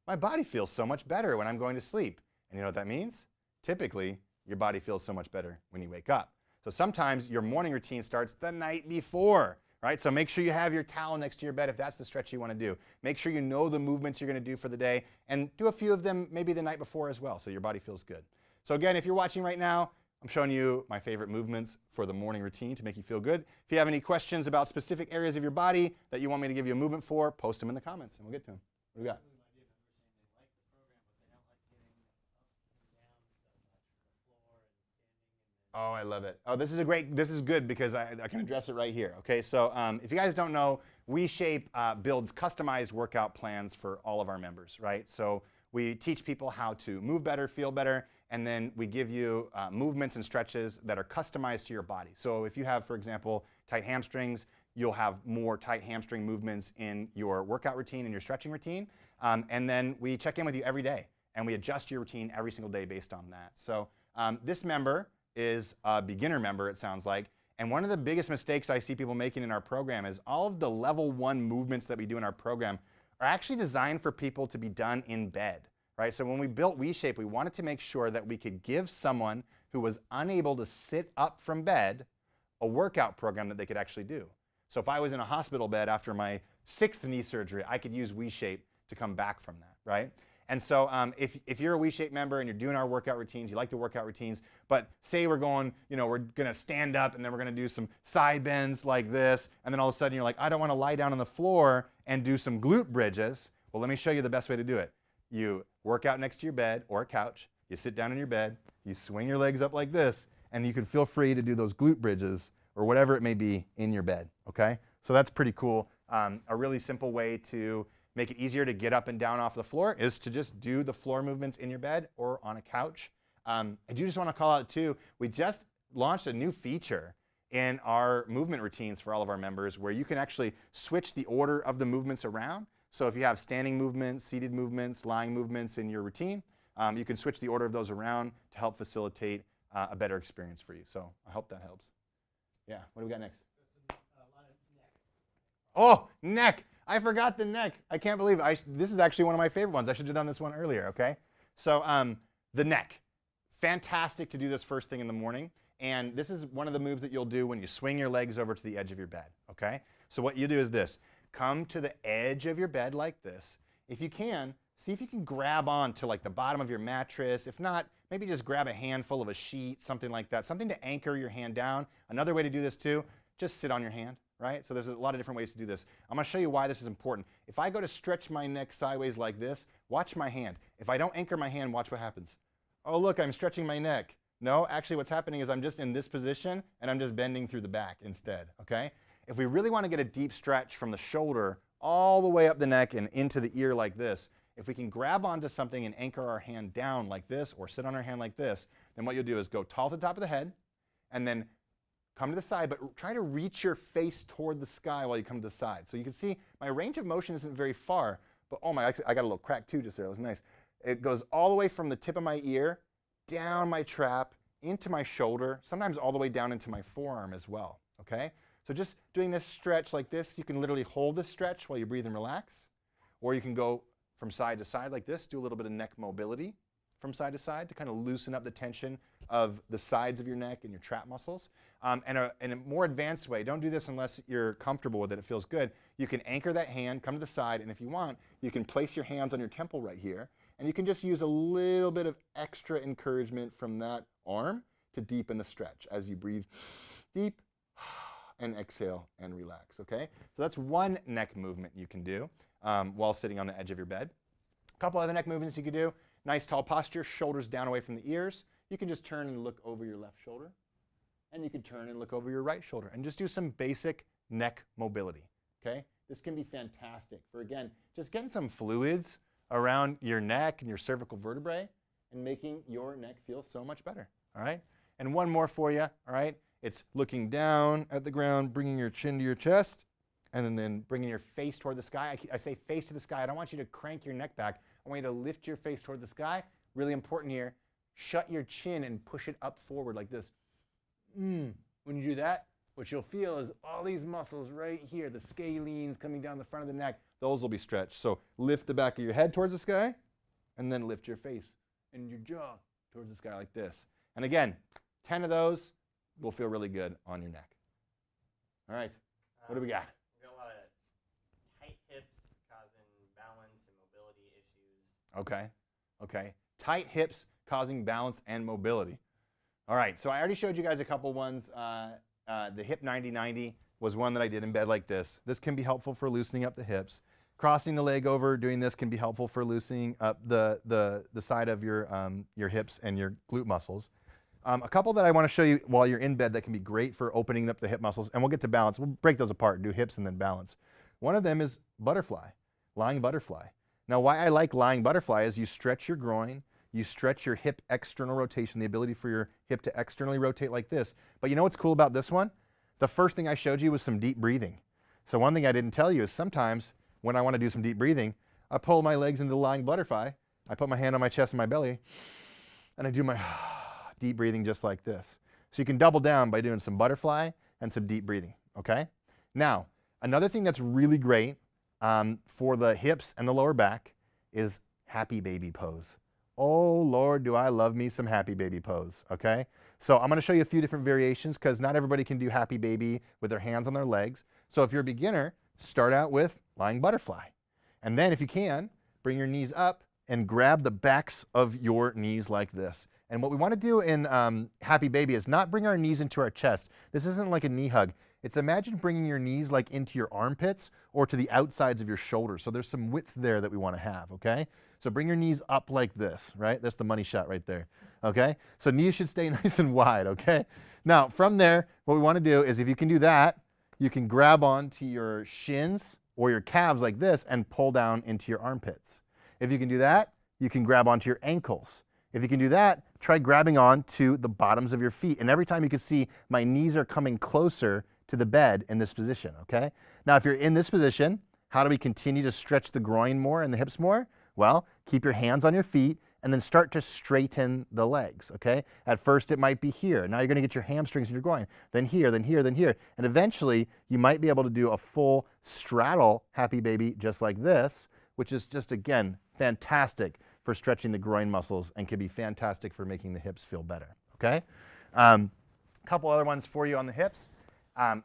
my body feels so much better when I'm going to sleep. And you know what that means? Typically, your body feels so much better when you wake up. So sometimes your morning routine starts the night before, right? So make sure you have your towel next to your bed if that's the stretch you want to do. Make sure you know the movements you're going to do for the day, and do a few of them maybe the night before as well, so your body feels good. So again, if you're watching right now, I'm showing you my favorite movements for the morning routine to make you feel good. If you have any questions about specific areas of your body that you want me to give you a movement for, post them in the comments and we'll get to them. What do we got? Oh, I love it. Oh, this is good because I can address it right here. Okay, so if you guys don't know, WeShape builds customized workout plans for all of our members, right? So we teach people how to move better, feel better, and then we give you movements and stretches that are customized to your body. So if you have, for example, tight hamstrings, you'll have more tight hamstring movements in your workout routine and your stretching routine. And then we check in with you every day, and we adjust your routine every single day based on that. So this member is a beginner member, it sounds like. And one of the biggest mistakes I see people making in our program is all of the level 1 movements that we do in our program are actually designed for people to be done in bed, right? So when we built WeShape, we wanted to make sure that we could give someone who was unable to sit up from bed a workout program that they could actually do. So if I was in a hospital bed after my 6th knee surgery, I could use WeShape to come back from that, right? And so if you're a WeShape member and you're doing our workout routines, you like the workout routines, but say we're going, we're gonna stand up and then we're gonna do some side bends like this, and then all of a sudden you're like, I don't wanna lie down on the floor and do some glute bridges. Well, let me show you the best way to do it. You work out next to your bed or a couch, you sit down in your bed, you swing your legs up like this, and you can feel free to do those glute bridges or whatever it may be in your bed, okay? So that's pretty cool. A really simple way to make it easier to get up and down off the floor is to just do the floor movements in your bed or on a couch. I do just want to call out too, we just launched a new feature in our movement routines for all of our members where you can actually switch the order of the movements around. So if you have standing movements, seated movements, lying movements in your routine, you can switch the order of those around to help facilitate a better experience for you. So I hope that helps. Yeah, what do we got next? Oh, neck. I forgot the neck. I can't believe it. This is actually one of my favorite ones. I should have done this one earlier, okay? So the neck. Fantastic to do this first thing in the morning. And this is one of the moves that you'll do when you swing your legs over to the edge of your bed, okay? So what you do is this. Come to the edge of your bed like this. If you can, see if you can grab on to like the bottom of your mattress. If not, maybe just grab a handful of a sheet, something like that. Something to anchor your hand down. Another way to do this too, just sit on your hand. Right? So there's a lot of different ways to do this. I'm going to show you why this is important. If I go to stretch my neck sideways like this, watch my hand. If I don't anchor my hand, watch what happens. Oh, look, I'm stretching my neck. No, actually what's happening is I'm just in this position and I'm just bending through the back instead, okay? If we really want to get a deep stretch from the shoulder all the way up the neck and into the ear like this, if we can grab onto something and anchor our hand down like this or sit on our hand like this, then what you'll do is go tall to the top of the head and then come to the side, but try to reach your face toward the sky while you come to the side. So you can see my range of motion isn't very far, but oh my, I got a little crack too just there. That was nice. It goes all the way from the tip of my ear, down my trap, into my shoulder, sometimes all the way down into my forearm as well, okay? So just doing this stretch like this, you can literally hold this stretch while you breathe and relax, or you can go from side to side like this, do a little bit of neck mobility from side to side to kind of loosen up the tension of the sides of your neck and your trap muscles. And in a more advanced way, don't do this unless you're comfortable with it, it feels good. You can anchor that hand, come to the side, and if you want, you can place your hands on your temple right here, and you can just use a little bit of extra encouragement from that arm to deepen the stretch as you breathe deep and exhale and relax, okay? So that's one neck movement you can do while sitting on the edge of your bed. A couple other neck movements you could do. Nice tall posture, shoulders down away from the ears. You can just turn and look over your left shoulder, and you can turn and look over your right shoulder, and just do some basic neck mobility, okay? This can be fantastic for, again, just getting some fluids around your neck and your cervical vertebrae and making your neck feel so much better, all right? And one more for you, all right? It's looking down at the ground, bringing your chin to your chest, and then bringing your face toward the sky. I say face to the sky. I don't want you to crank your neck back. I want you to lift your face toward the sky. Really important here. Shut your chin and push it up forward like this. When you do that, what you'll feel is all these muscles right here, the scalenes coming down the front of the neck, those will be stretched. So lift the back of your head towards the sky, and then lift your face and your jaw towards the sky like this. And again, 10 of those will feel really good on your neck. All right, what do we got? We got a lot of tight hips causing balance and mobility issues. Okay. Tight hips causing balance and mobility. All right, so I already showed you guys a couple ones. The hip 90-90 was one that I did in bed like this. This can be helpful for loosening up the hips. Crossing the leg over, doing this can be helpful for loosening up the side of your hips and your glute muscles. A couple that I want to show you while you're in bed that can be great for opening up the hip muscles, and we'll get to balance. We'll break those apart, do hips and then balance. One of them is butterfly, lying butterfly. Now, why I like lying butterfly is you stretch your groin, you stretch your hip external rotation, the ability for your hip to externally rotate like this. But you know what's cool about this one? The first thing I showed you was some deep breathing. So one thing I didn't tell you is sometimes when I want to do some deep breathing, I pull my legs into the lying butterfly, I put my hand on my chest and my belly, and I do my deep breathing just like this. So you can double down by doing some butterfly and some deep breathing, okay? Now, another thing that's really great for the hips and the lower back is happy baby pose. Oh Lord, do I love me some happy baby pose, okay? So I'm gonna show you a few different variations because not everybody can do happy baby with their hands on their legs. So if you're a beginner, start out with lying butterfly. And then if you can, bring your knees up and grab the backs of your knees like this. And what we want to do in happy baby is not bring our knees into our chest. This isn't like a knee hug. It's imagine bringing your knees like into your armpits or to the outsides of your shoulders. So there's some width there that we want to have, okay? So bring your knees up like this, right? That's the money shot right there, okay? So knees should stay nice and wide, okay? Now, from there, what we want to do is if you can do that, you can grab onto your shins or your calves like this and pull down into your armpits. If you can do that, you can grab onto your ankles. If you can do that, try grabbing on to the bottoms of your feet. And every time you can see my knees are coming closer to the bed in this position, okay? Now, if you're in this position, how do we continue to stretch the groin more and the hips more? Well, keep your hands on your feet and then start to straighten the legs, okay? At first, it might be here. Now you're gonna get your hamstrings and your groin. Then here, then here, then here. And eventually, you might be able to do a full straddle happy baby just like this, which is just, again, fantastic for stretching the groin muscles and can be fantastic for making the hips feel better, okay? Couple other ones for you on the hips.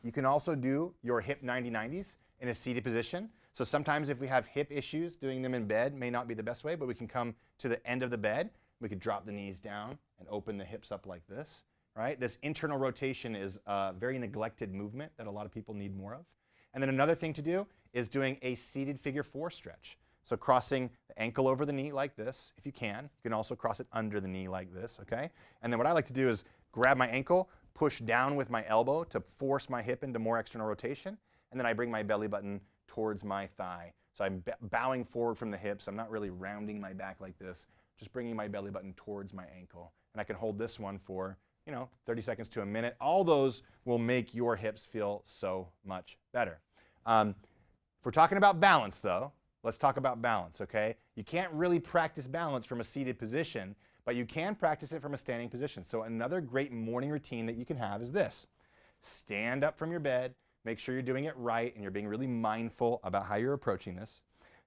You can also do your hip 90-90s in a seated position. So sometimes if we have hip issues, doing them in bed may not be the best way, but we can come to the end of the bed. We could drop the knees down and open the hips up like this, right? This internal rotation is a very neglected movement that a lot of people need more of. And then another thing to do is doing a seated figure 4 stretch. So crossing the ankle over the knee like this, if you can. You can also cross it under the knee like this, okay? And then what I like to do is grab my ankle, push down with my elbow to force my hip into more external rotation, and then I bring my belly button towards my thigh. So I'm bowing forward from the hips. I'm not really rounding my back like this, just bringing my belly button towards my ankle. And I can hold this one for, 30 seconds to a minute. All those will make your hips feel so much better. If we're talking about balance though, let's talk about balance, okay? You can't really practice balance from a seated position, but you can practice it from a standing position. So another great morning routine that you can have is this. Stand up from your bed, make sure you're doing it right, and you're being really mindful about how you're approaching this.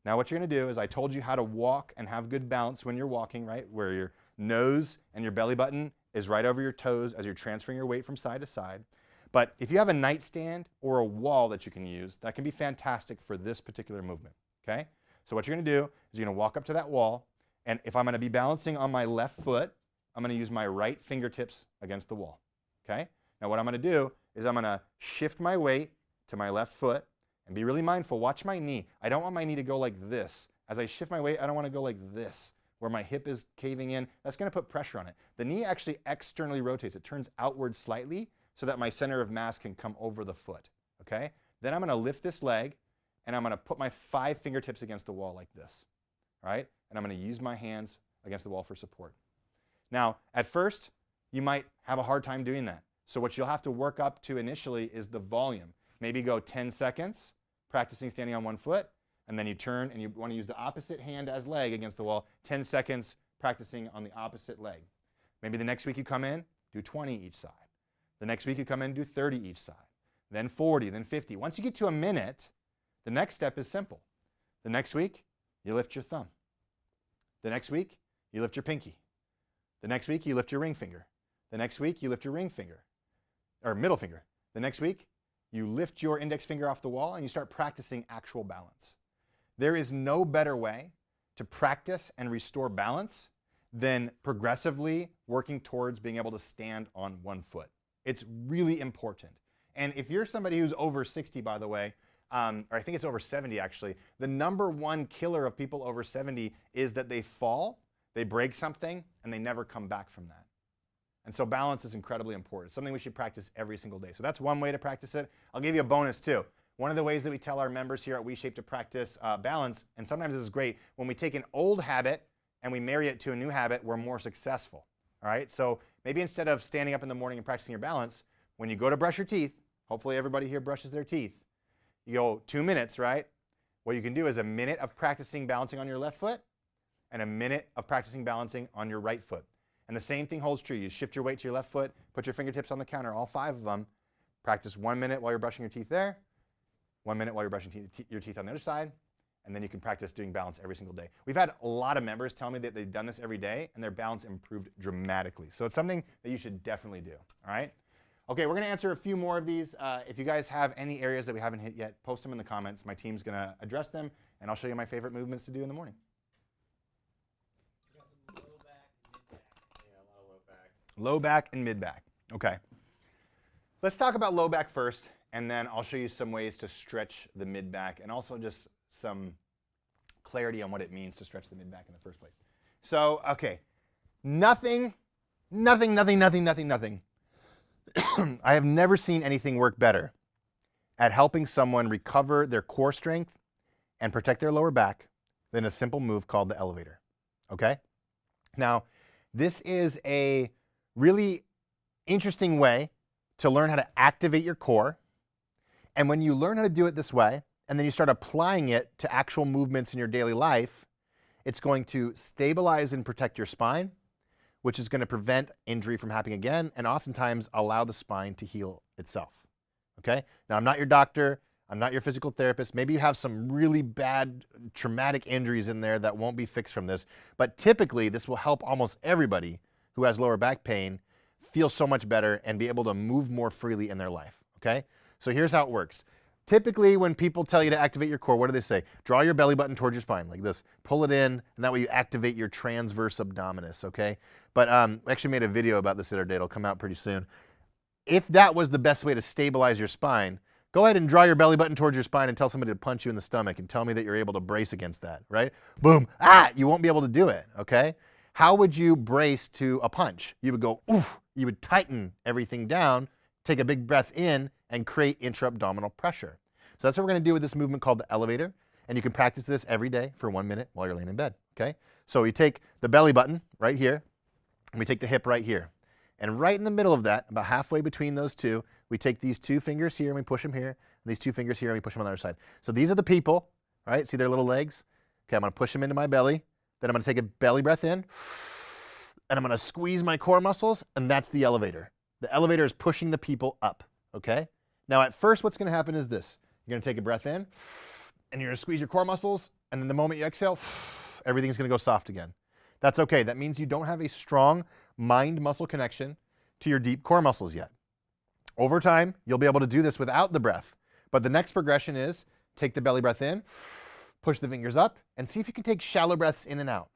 Now what you're gonna do is I told you how to walk and have good balance when you're walking, right? Where your nose and your belly button is right over your toes as you're transferring your weight from side to side. But if you have a nightstand or a wall that you can use, that can be fantastic for this particular movement, okay? So what you're gonna do is you're gonna walk up to that wall, and if I'm gonna be balancing on my left foot, I'm gonna use my right fingertips against the wall, okay? Now what I'm gonna do is I'm gonna shift my weight to my left foot and be really mindful. Watch my knee. I don't want my knee to go like this. As I shift my weight, I don't wanna go like this, where my hip is caving in. That's gonna put pressure on it. The knee actually externally rotates. It turns outward slightly so that my center of mass can come over the foot, okay? Then I'm gonna lift this leg and I'm gonna put my 5 fingertips against the wall like this, all right? And I'm gonna use my hands against the wall for support. Now, at first, you might have a hard time doing that. So what you'll have to work up to initially is the volume. Maybe go 10 seconds, practicing standing on one foot, and then you turn and you want to use the opposite hand as leg against the wall, 10 seconds practicing on the opposite leg. Maybe the next week you come in, do 20 each side. The next week you come in, do 30 each side. Then 40, then 50. Once you get to a minute, the next step is simple. The next week, you lift your thumb. The next week, you lift your pinky. The next week, you lift your ring finger. The next week, you lift your ring finger, or middle finger. The next week, you lift your index finger off the wall and you start practicing actual balance. There is no better way to practice and restore balance than progressively working towards being able to stand on one foot. It's really important. And if you're somebody who's over 60, by the way, or I think it's over 70 actually, the #1 killer of people over 70 is that they fall, they break something, and they never come back from that. And so balance is incredibly important. It's something we should practice every single day. So that's one way to practice it. I'll give you a bonus too. One of the ways that we tell our members here at WeShape to practice balance, and sometimes this is great, when we take an old habit and we marry it to a new habit, we're more successful. All right, so maybe instead of standing up in the morning and practicing your balance, when you go to brush your teeth, hopefully everybody here brushes their teeth, you go 2 minutes, right? What you can do is a minute of practicing balancing on your left foot and a minute of practicing balancing on your right foot. And the same thing holds true. You shift your weight to your left foot, put your fingertips on the counter, all 5 of them. Practice 1 minute while you're brushing your teeth there, 1 minute while you're brushing your teeth on the other side, and then you can practice doing balance every single day. We've had a lot of members tell me that they've done this every day and their balance improved dramatically. So it's something that you should definitely do, all right? Okay, we're gonna answer a few more of these. If you guys have any areas that we haven't hit yet, post them in the comments. My team's gonna address them, and I'll show you my favorite movements to do in the morning. Low back and mid back. Okay. Let's talk about low back first, and then I'll show you some ways to stretch the mid back and also just some clarity on what it means to stretch the mid back in the first place. So, okay. Nothing. I have never seen anything work better at helping someone recover their core strength and protect their lower back than a simple move called the elevator. Okay? Now, this is a really interesting way to learn how to activate your core. And when you learn how to do it this way, and then you start applying it to actual movements in your daily life, it's going to stabilize and protect your spine, which is going to prevent injury from happening again, and oftentimes allow the spine to heal itself. Okay? Now, I'm not your doctor. I'm not your physical therapist. Maybe you have some really bad traumatic injuries in there that won't be fixed from this. But typically, this will help almost everybody who has lower back pain feel so much better and be able to move more freely in their life, okay? So here's how it works. Typically, when people tell you to activate your core, what do they say? Draw your belly button towards your spine like this. Pull it in, and that way you activate your transverse abdominis, okay? But we actually made a video about this the other day. It'll come out pretty soon. If that was the best way to stabilize your spine, go ahead and draw your belly button towards your spine and tell somebody to punch you in the stomach and tell me that you're able to brace against that, right? Boom, you won't be able to do it, okay? How would you brace to a punch? You would go, oof, you would tighten everything down, take a big breath in, and create intra-abdominal pressure. So that's what we're gonna do with this movement called the elevator, and you can practice this every day for 1 minute while you're laying in bed, okay? So we take the belly button right here, and we take the hip right here. And right in the middle of that, about halfway between those two, we take these 2 fingers here and we push them here, and these 2 fingers here and we push them on the other side. So these are the people, All right, see their little legs? Okay, I'm gonna push them into my belly. Then I'm gonna take a belly breath in, and I'm gonna squeeze my core muscles, and that's the elevator. The elevator is pushing the people up, okay? Now at first, what's gonna happen is this. You're gonna take a breath in, and you're gonna squeeze your core muscles, and then the moment you exhale, everything's gonna go soft again. That's okay. That means you don't have a strong mind-muscle connection to your deep core muscles yet. Over time, you'll be able to do this without the breath. But the next progression is take the belly breath in, push the fingers up, and see if you can take shallow breaths in and out.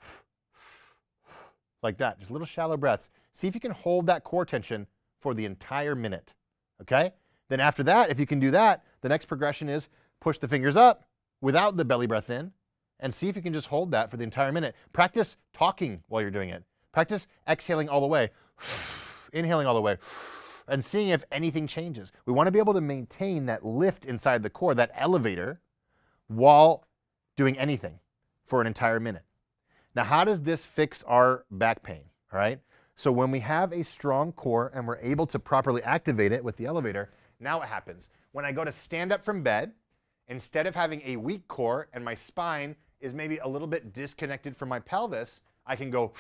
Like that, just little shallow breaths. See if you can hold that core tension for the entire minute, okay? Then after that, if you can do that, the next progression is push the fingers up without the belly breath in, and see if you can just hold that for the entire minute. Practice talking while you're doing it. Practice exhaling all the way, inhaling all the way, and seeing if anything changes. We want to be able to maintain that lift inside the core, that elevator, while doing anything for an entire minute. Now, how does this fix our back pain? All right. So when we have a strong core and we're able to properly activate it with the elevator, now what happens? When I go to stand up from bed, instead of having a weak core and my spine is maybe a little bit disconnected from my pelvis, I can go,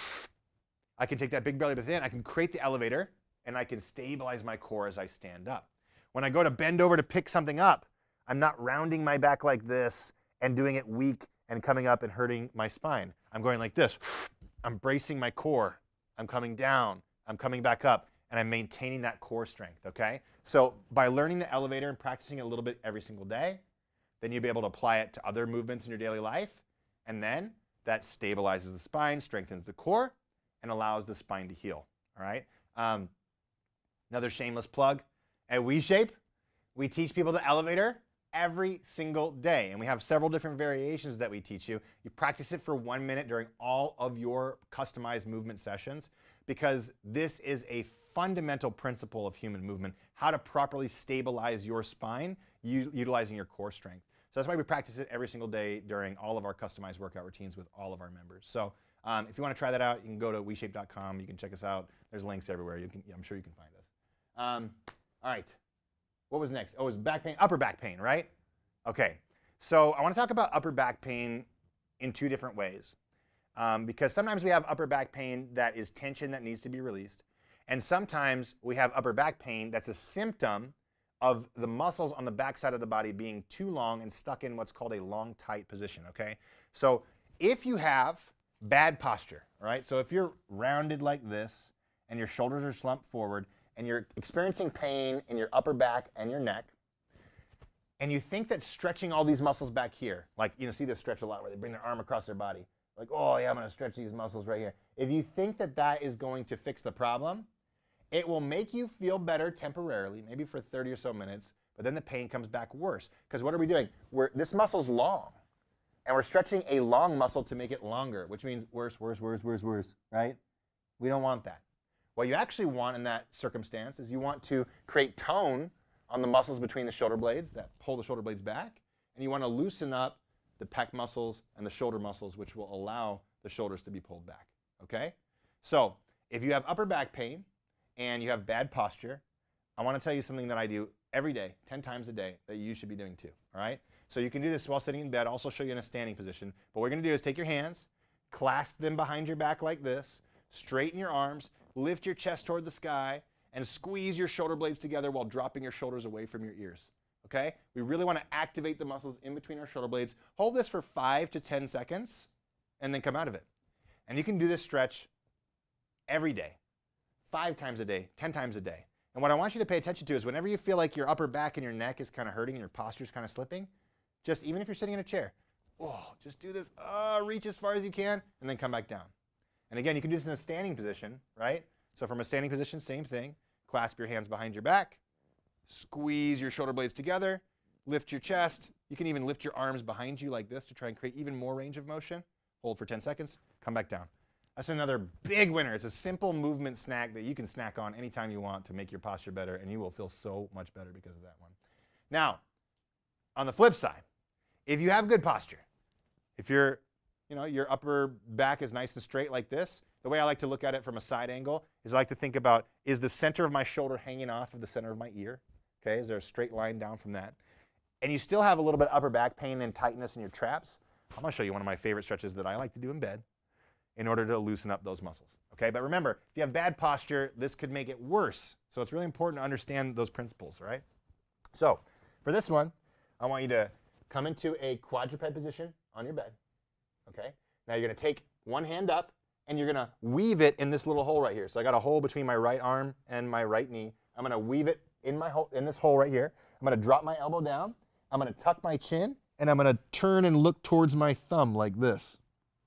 I can take that big belly breath in, I can create the elevator, and I can stabilize my core as I stand up. When I go to bend over to pick something up, I'm not rounding my back like this and doing it weak and coming up and hurting my spine. I'm going like this. I'm bracing my core. I'm coming down. I'm coming back up, and I'm maintaining that core strength, okay? So by learning the elevator and practicing it a little bit every single day, then you'll be able to apply it to other movements in your daily life, and then that stabilizes the spine, strengthens the core, and allows the spine to heal, all right? Another shameless plug, at WeShape, we teach people the elevator every single day, and we have several different variations that we teach you. You practice it for 1 minute during all of your customized movement sessions, because this is a fundamental principle of human movement, how to properly stabilize your spine utilizing your core strength. So that's why we practice it every single day during all of our customized workout routines with all of our members. So if you want to try that out, you can go to WeShape.com. You can check us out. There's links everywhere. I'm sure you can find us. All right. What was next? Oh, it was back pain, upper back pain, right? Okay. So I want to talk about upper back pain in two different ways. Because sometimes we have upper back pain that is tension that needs to be released. And sometimes we have upper back pain that's a symptom of the muscles on the back side of the body being too long and stuck in what's called a long, tight position, okay? So if you have bad posture, right? So if you're rounded like this and your shoulders are slumped forward and you're experiencing pain in your upper back and your neck, and you think that stretching all these muscles back here, like, you know, see this stretch a lot where they bring their arm across their body, like, oh yeah, I'm gonna stretch these muscles right here. If you think that that is going to fix the problem, it will make you feel better temporarily, maybe for 30 or so minutes, but then the pain comes back worse. Because what are we doing? This muscle's long, and we're stretching a long muscle to make it longer, which means worse, worse, worse, worse, worse, right? We don't want that. What you actually want in that circumstance is you want to create tone on the muscles between the shoulder blades that pull the shoulder blades back, and you want to loosen up the pec muscles and the shoulder muscles, which will allow the shoulders to be pulled back, okay? So if you have upper back pain and you have bad posture, I want to tell you something that I do every day, 10 times a day, that you should be doing too, all right? So you can do this while sitting in bed. I'll also show you in a standing position. But what we're going to do is take your hands, clasp them behind your back like this, straighten your arms, lift your chest toward the sky, and squeeze your shoulder blades together while dropping your shoulders away from your ears, okay? We really want to activate the muscles in between our shoulder blades. Hold this for 5 to 10 seconds, and then come out of it. And you can do this stretch every day, 5 times a day, 10 times a day. And what I want you to pay attention to is whenever you feel like your upper back and your neck is kind of hurting and your posture is kind of slipping, just even if you're sitting in a chair, just do this, reach as far as you can, and then come back down. And again, you can do this in a standing position, right? So from a standing position, same thing. Clasp your hands behind your back, squeeze your shoulder blades together, lift your chest. You can even lift your arms behind you like this to try and create even more range of motion. Hold for 10 seconds, come back down. That's another big winner. It's a simple movement snack that you can snack on anytime you want to make your posture better, and you will feel so much better because of that one. Now, on the flip side, if you have good posture, if your upper back is nice and straight like this, the way I like to look at it from a side angle is I like to think about, is the center of my shoulder hanging off of the center of my ear? Okay, is there a straight line down from that? and you still have a little bit of upper back pain and tightness in your traps, I'm going to show you one of my favorite stretches that I like to do in bed in order to loosen up those muscles. Okay, but remember, if you have bad posture, this could make it worse. So it's really important to understand those principles, right? So for this one, I want you to come into a quadruped position on your bed. Okay, now you're going to take one hand up and you're going to weave it in this little hole right here. So I got a hole between my right arm and my right knee. I'm going to weave it in this hole right here. I'm going to drop my elbow down. I'm going to tuck my chin, and I'm going to turn and look towards my thumb like this.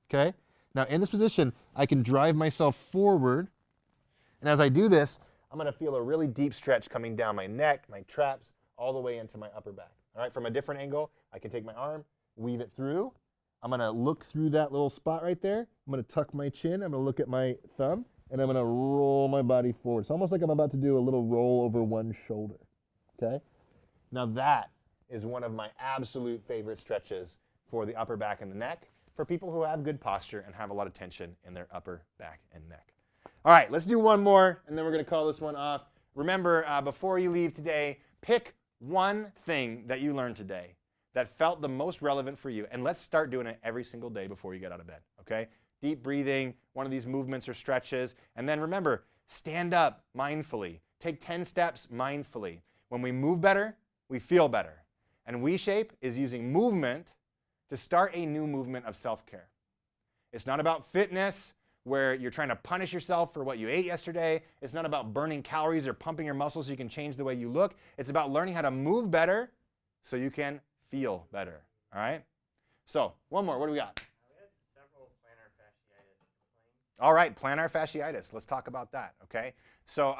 Okay? Now in this position, I can drive myself forward, and as I do this, I'm going to feel a really deep stretch coming down my neck, my traps, all the way into my upper back. All right? From a different angle, I can take my arm, weave it through. I'm going to look through that little spot right there. I'm going to tuck my chin. I'm going to look at my thumb, and I'm going to roll my body forward. It's almost like I'm about to do a little roll over one shoulder. Okay? Now that is one of my absolute favorite stretches for the upper back and the neck for people who have good posture and have a lot of tension in their upper back and neck. All right, let's do one more, and then we're going to call this one off. Remember, before you leave today, pick one thing that you learned today that felt the most relevant for you, and let's start doing it every single day before you get out of bed, okay? Deep breathing, one of these movements or stretches, and then remember, stand up mindfully. Take 10 steps mindfully. When we move better, we feel better. And WeShape is using movement to start a new movement of self-care. It's not about fitness, where you're trying to punish yourself for what you ate yesterday. It's not about burning calories or pumping your muscles so you can change the way you look. It's about learning how to move better so you can feel better. All right? So, one more. What do we got? We had several plantar fasciitis complaints. All right, plantar fasciitis. Let's talk about that, okay? So,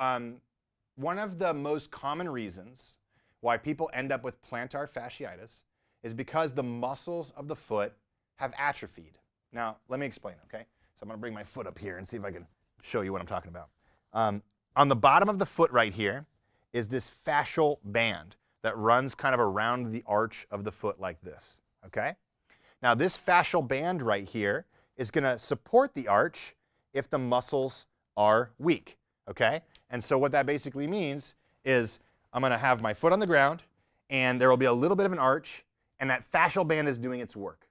one of the most common reasons why people end up with plantar fasciitis is because the muscles of the foot have atrophied. Now, let me explain, okay? So I'm going to bring my foot up here and see if I can show you what I'm talking about. On the bottom of the foot right here is this fascial band that runs kind of around the arch of the foot like this, okay? Now, this fascial band right here is going to support the arch if the muscles are weak, okay? And so what that basically means is I'm going to have my foot on the ground, and there will be a little bit of an arch, and that fascial band is doing its work,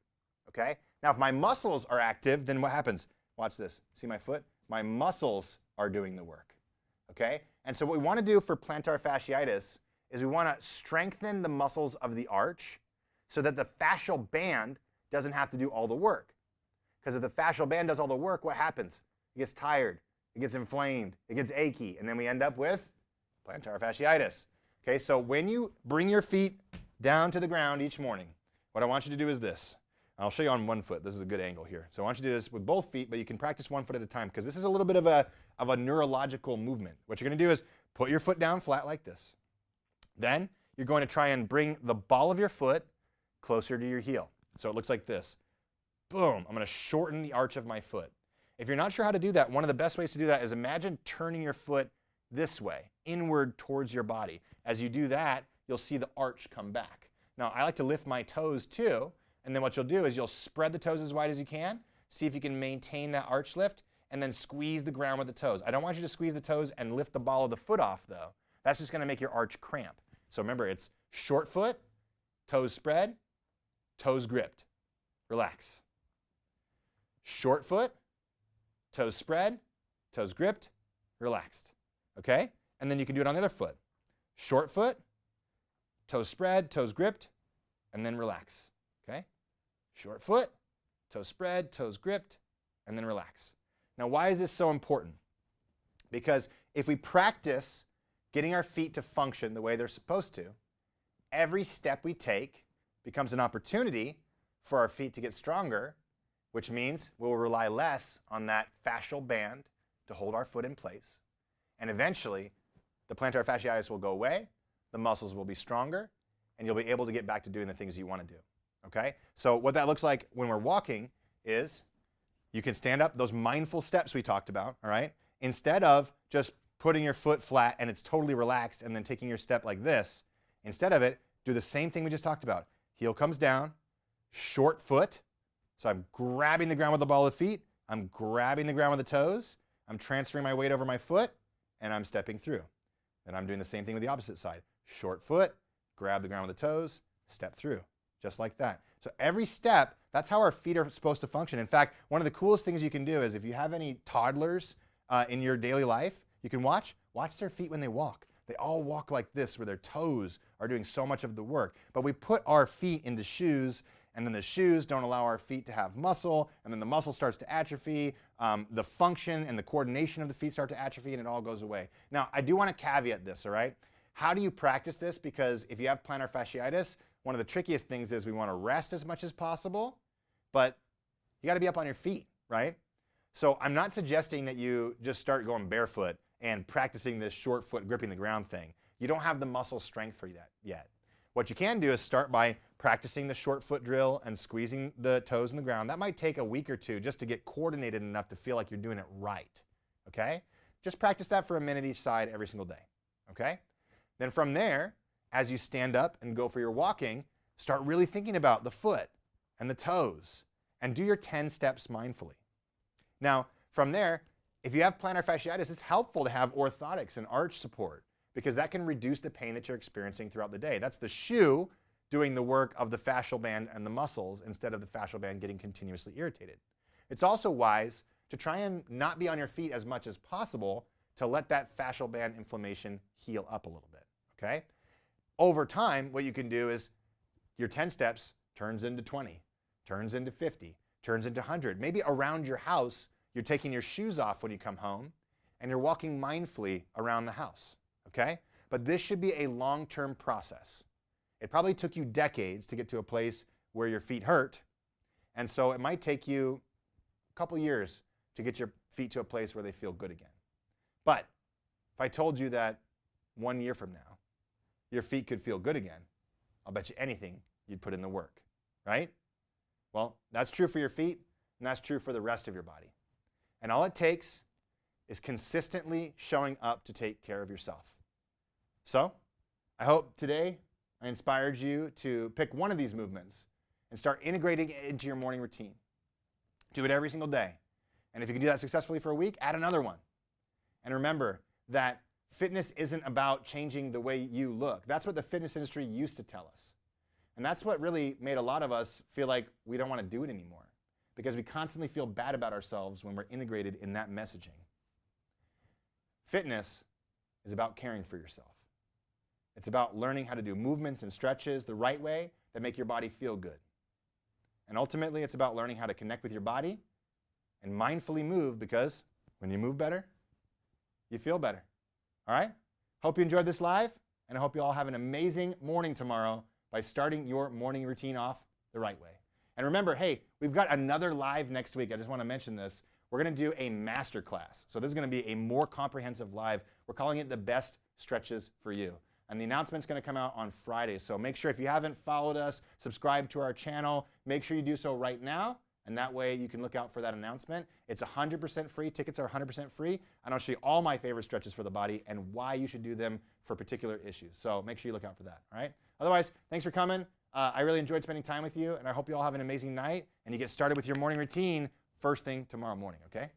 okay? Now, if my muscles are active, then what happens? Watch this. See my foot? My muscles are doing the work, okay? And so what we want to do for plantar fasciitis is we want to strengthen the muscles of the arch so that the fascial band doesn't have to do all the work. Because if the fascial band does all the work, what happens? It gets tired, it gets inflamed, it gets achy, and then we end up with plantar fasciitis. Okay, so when you bring your feet down to the ground each morning, what I want you to do is this. I'll show you on one foot. This is a good angle here. So I want you to do this with both feet, but you can practice one foot at a time because this is a little bit of a neurological movement. What you're going to do is put your foot down flat like this. Then you're going to try and bring the ball of your foot closer to your heel. So it looks like this. Boom. I'm going to shorten the arch of my foot. If you're not sure how to do that, one of the best ways to do that is imagine turning your foot this way, inward towards your body. As you do that, you'll see the arch come back. Now, I like to lift my toes too, and then what you'll do is you'll spread the toes as wide as you can, see if you can maintain that arch lift, and then squeeze the ground with the toes. I don't want you to squeeze the toes and lift the ball of the foot off, though. That's just going to make your arch cramp. So remember, it's short foot, toes spread, toes gripped. Relax. Short foot, toes spread, toes gripped, relaxed. Okay? And then you can do it on the other foot. Short foot, toes spread, toes gripped, and then relax. Okay? Short foot, toes spread, toes gripped, and then relax. Now, why is this so important? Because if we practice getting our feet to function the way they're supposed to, every step we take becomes an opportunity for our feet to get stronger, which means we'll rely less on that fascial band to hold our foot in place. And eventually, the plantar fasciitis will go away, the muscles will be stronger, and you'll be able to get back to doing the things you want to do. Okay? So what that looks like when we're walking is you can stand up, those mindful steps we talked about, all right? Instead of just putting your foot flat and it's totally relaxed and then taking your step like this, instead of it, do the same thing we just talked about. Heel comes down, short foot. So I'm grabbing the ground with the ball of the feet. I'm grabbing the ground with the toes. I'm transferring my weight over my foot, and I'm stepping through. Then I'm doing the same thing with the opposite side. Short foot, grab the ground with the toes, step through, just like that. So every step, that's how our feet are supposed to function. In fact, one of the coolest things you can do is if you have any toddlers in your daily life, you can watch their feet when they walk. They all walk like this, where their toes are doing so much of the work. But we put our feet into shoes, and then the shoes don't allow our feet to have muscle, and then the muscle starts to atrophy. The function and the coordination of the feet start to atrophy, and it all goes away. Now, I do want to caveat this, all right? How do you practice this? Because if you have plantar fasciitis, one of the trickiest things is we want to rest as much as possible, but you got to be up on your feet, right? So I'm not suggesting that you just start going barefoot and practicing this short foot gripping the ground thing. You don't have the muscle strength for that yet. What you can do is start by practicing the short foot drill and squeezing the toes in the ground. That might take a week or two just to get coordinated enough to feel like you're doing it right, okay? Just practice that for a minute each side every single day, okay? Then from there, as you stand up and go for your walking, start really thinking about the foot and the toes and do your 10 steps mindfully. Now, from there, if you have plantar fasciitis, it's helpful to have orthotics and arch support because that can reduce the pain that you're experiencing throughout the day. That's the shoe doing the work of the fascial band and the muscles instead of the fascial band getting continuously irritated. It's also wise to try and not be on your feet as much as possible to let that fascial band inflammation heal up a little bit, okay? Over time, what you can do is your 10 steps turns into 20, turns into 50, turns into 100. Maybe around your house, you're taking your shoes off when you come home and you're walking mindfully around the house, okay? But this should be a long-term process. It probably took you decades to get to a place where your feet hurt, and so it might take you a couple years to get your feet to a place where they feel good again. But if I told you that 1 year from now, your feet could feel good again, I'll bet you anything you'd put in the work, right? Well, that's true for your feet, and that's true for the rest of your body. And all it takes is consistently showing up to take care of yourself. So, I hope today I inspired you to pick one of these movements and start integrating it into your morning routine. Do it every single day. And if you can do that successfully for a week, add another one. And remember that fitness isn't about changing the way you look. That's what the fitness industry used to tell us. And that's what really made a lot of us feel like we don't want to do it anymore, because we constantly feel bad about ourselves when we're integrated in that messaging. Fitness is about caring for yourself. It's about learning how to do movements and stretches the right way that make your body feel good. And ultimately, it's about learning how to connect with your body and mindfully move, because when you move better, you feel better. All right? Hope you enjoyed this live, and I hope you all have an amazing morning tomorrow by starting your morning routine off the right way. And remember, hey, we've got another live next week. I just want to mention this. We're going to do a master class. So this is going to be a more comprehensive live. We're calling it the best stretches for you. And the announcement's going to come out on Friday. So make sure, if you haven't followed us, subscribe to our channel, make sure you do so right now. And that way you can look out for that announcement. It's 100% free. Tickets are 100% free. And I'll show you all my favorite stretches for the body and why you should do them for particular issues. So make sure you look out for that, all right? Otherwise, thanks for coming. I really enjoyed spending time with you, and I hope you all have an amazing night and you get started with your morning routine first thing tomorrow morning, okay?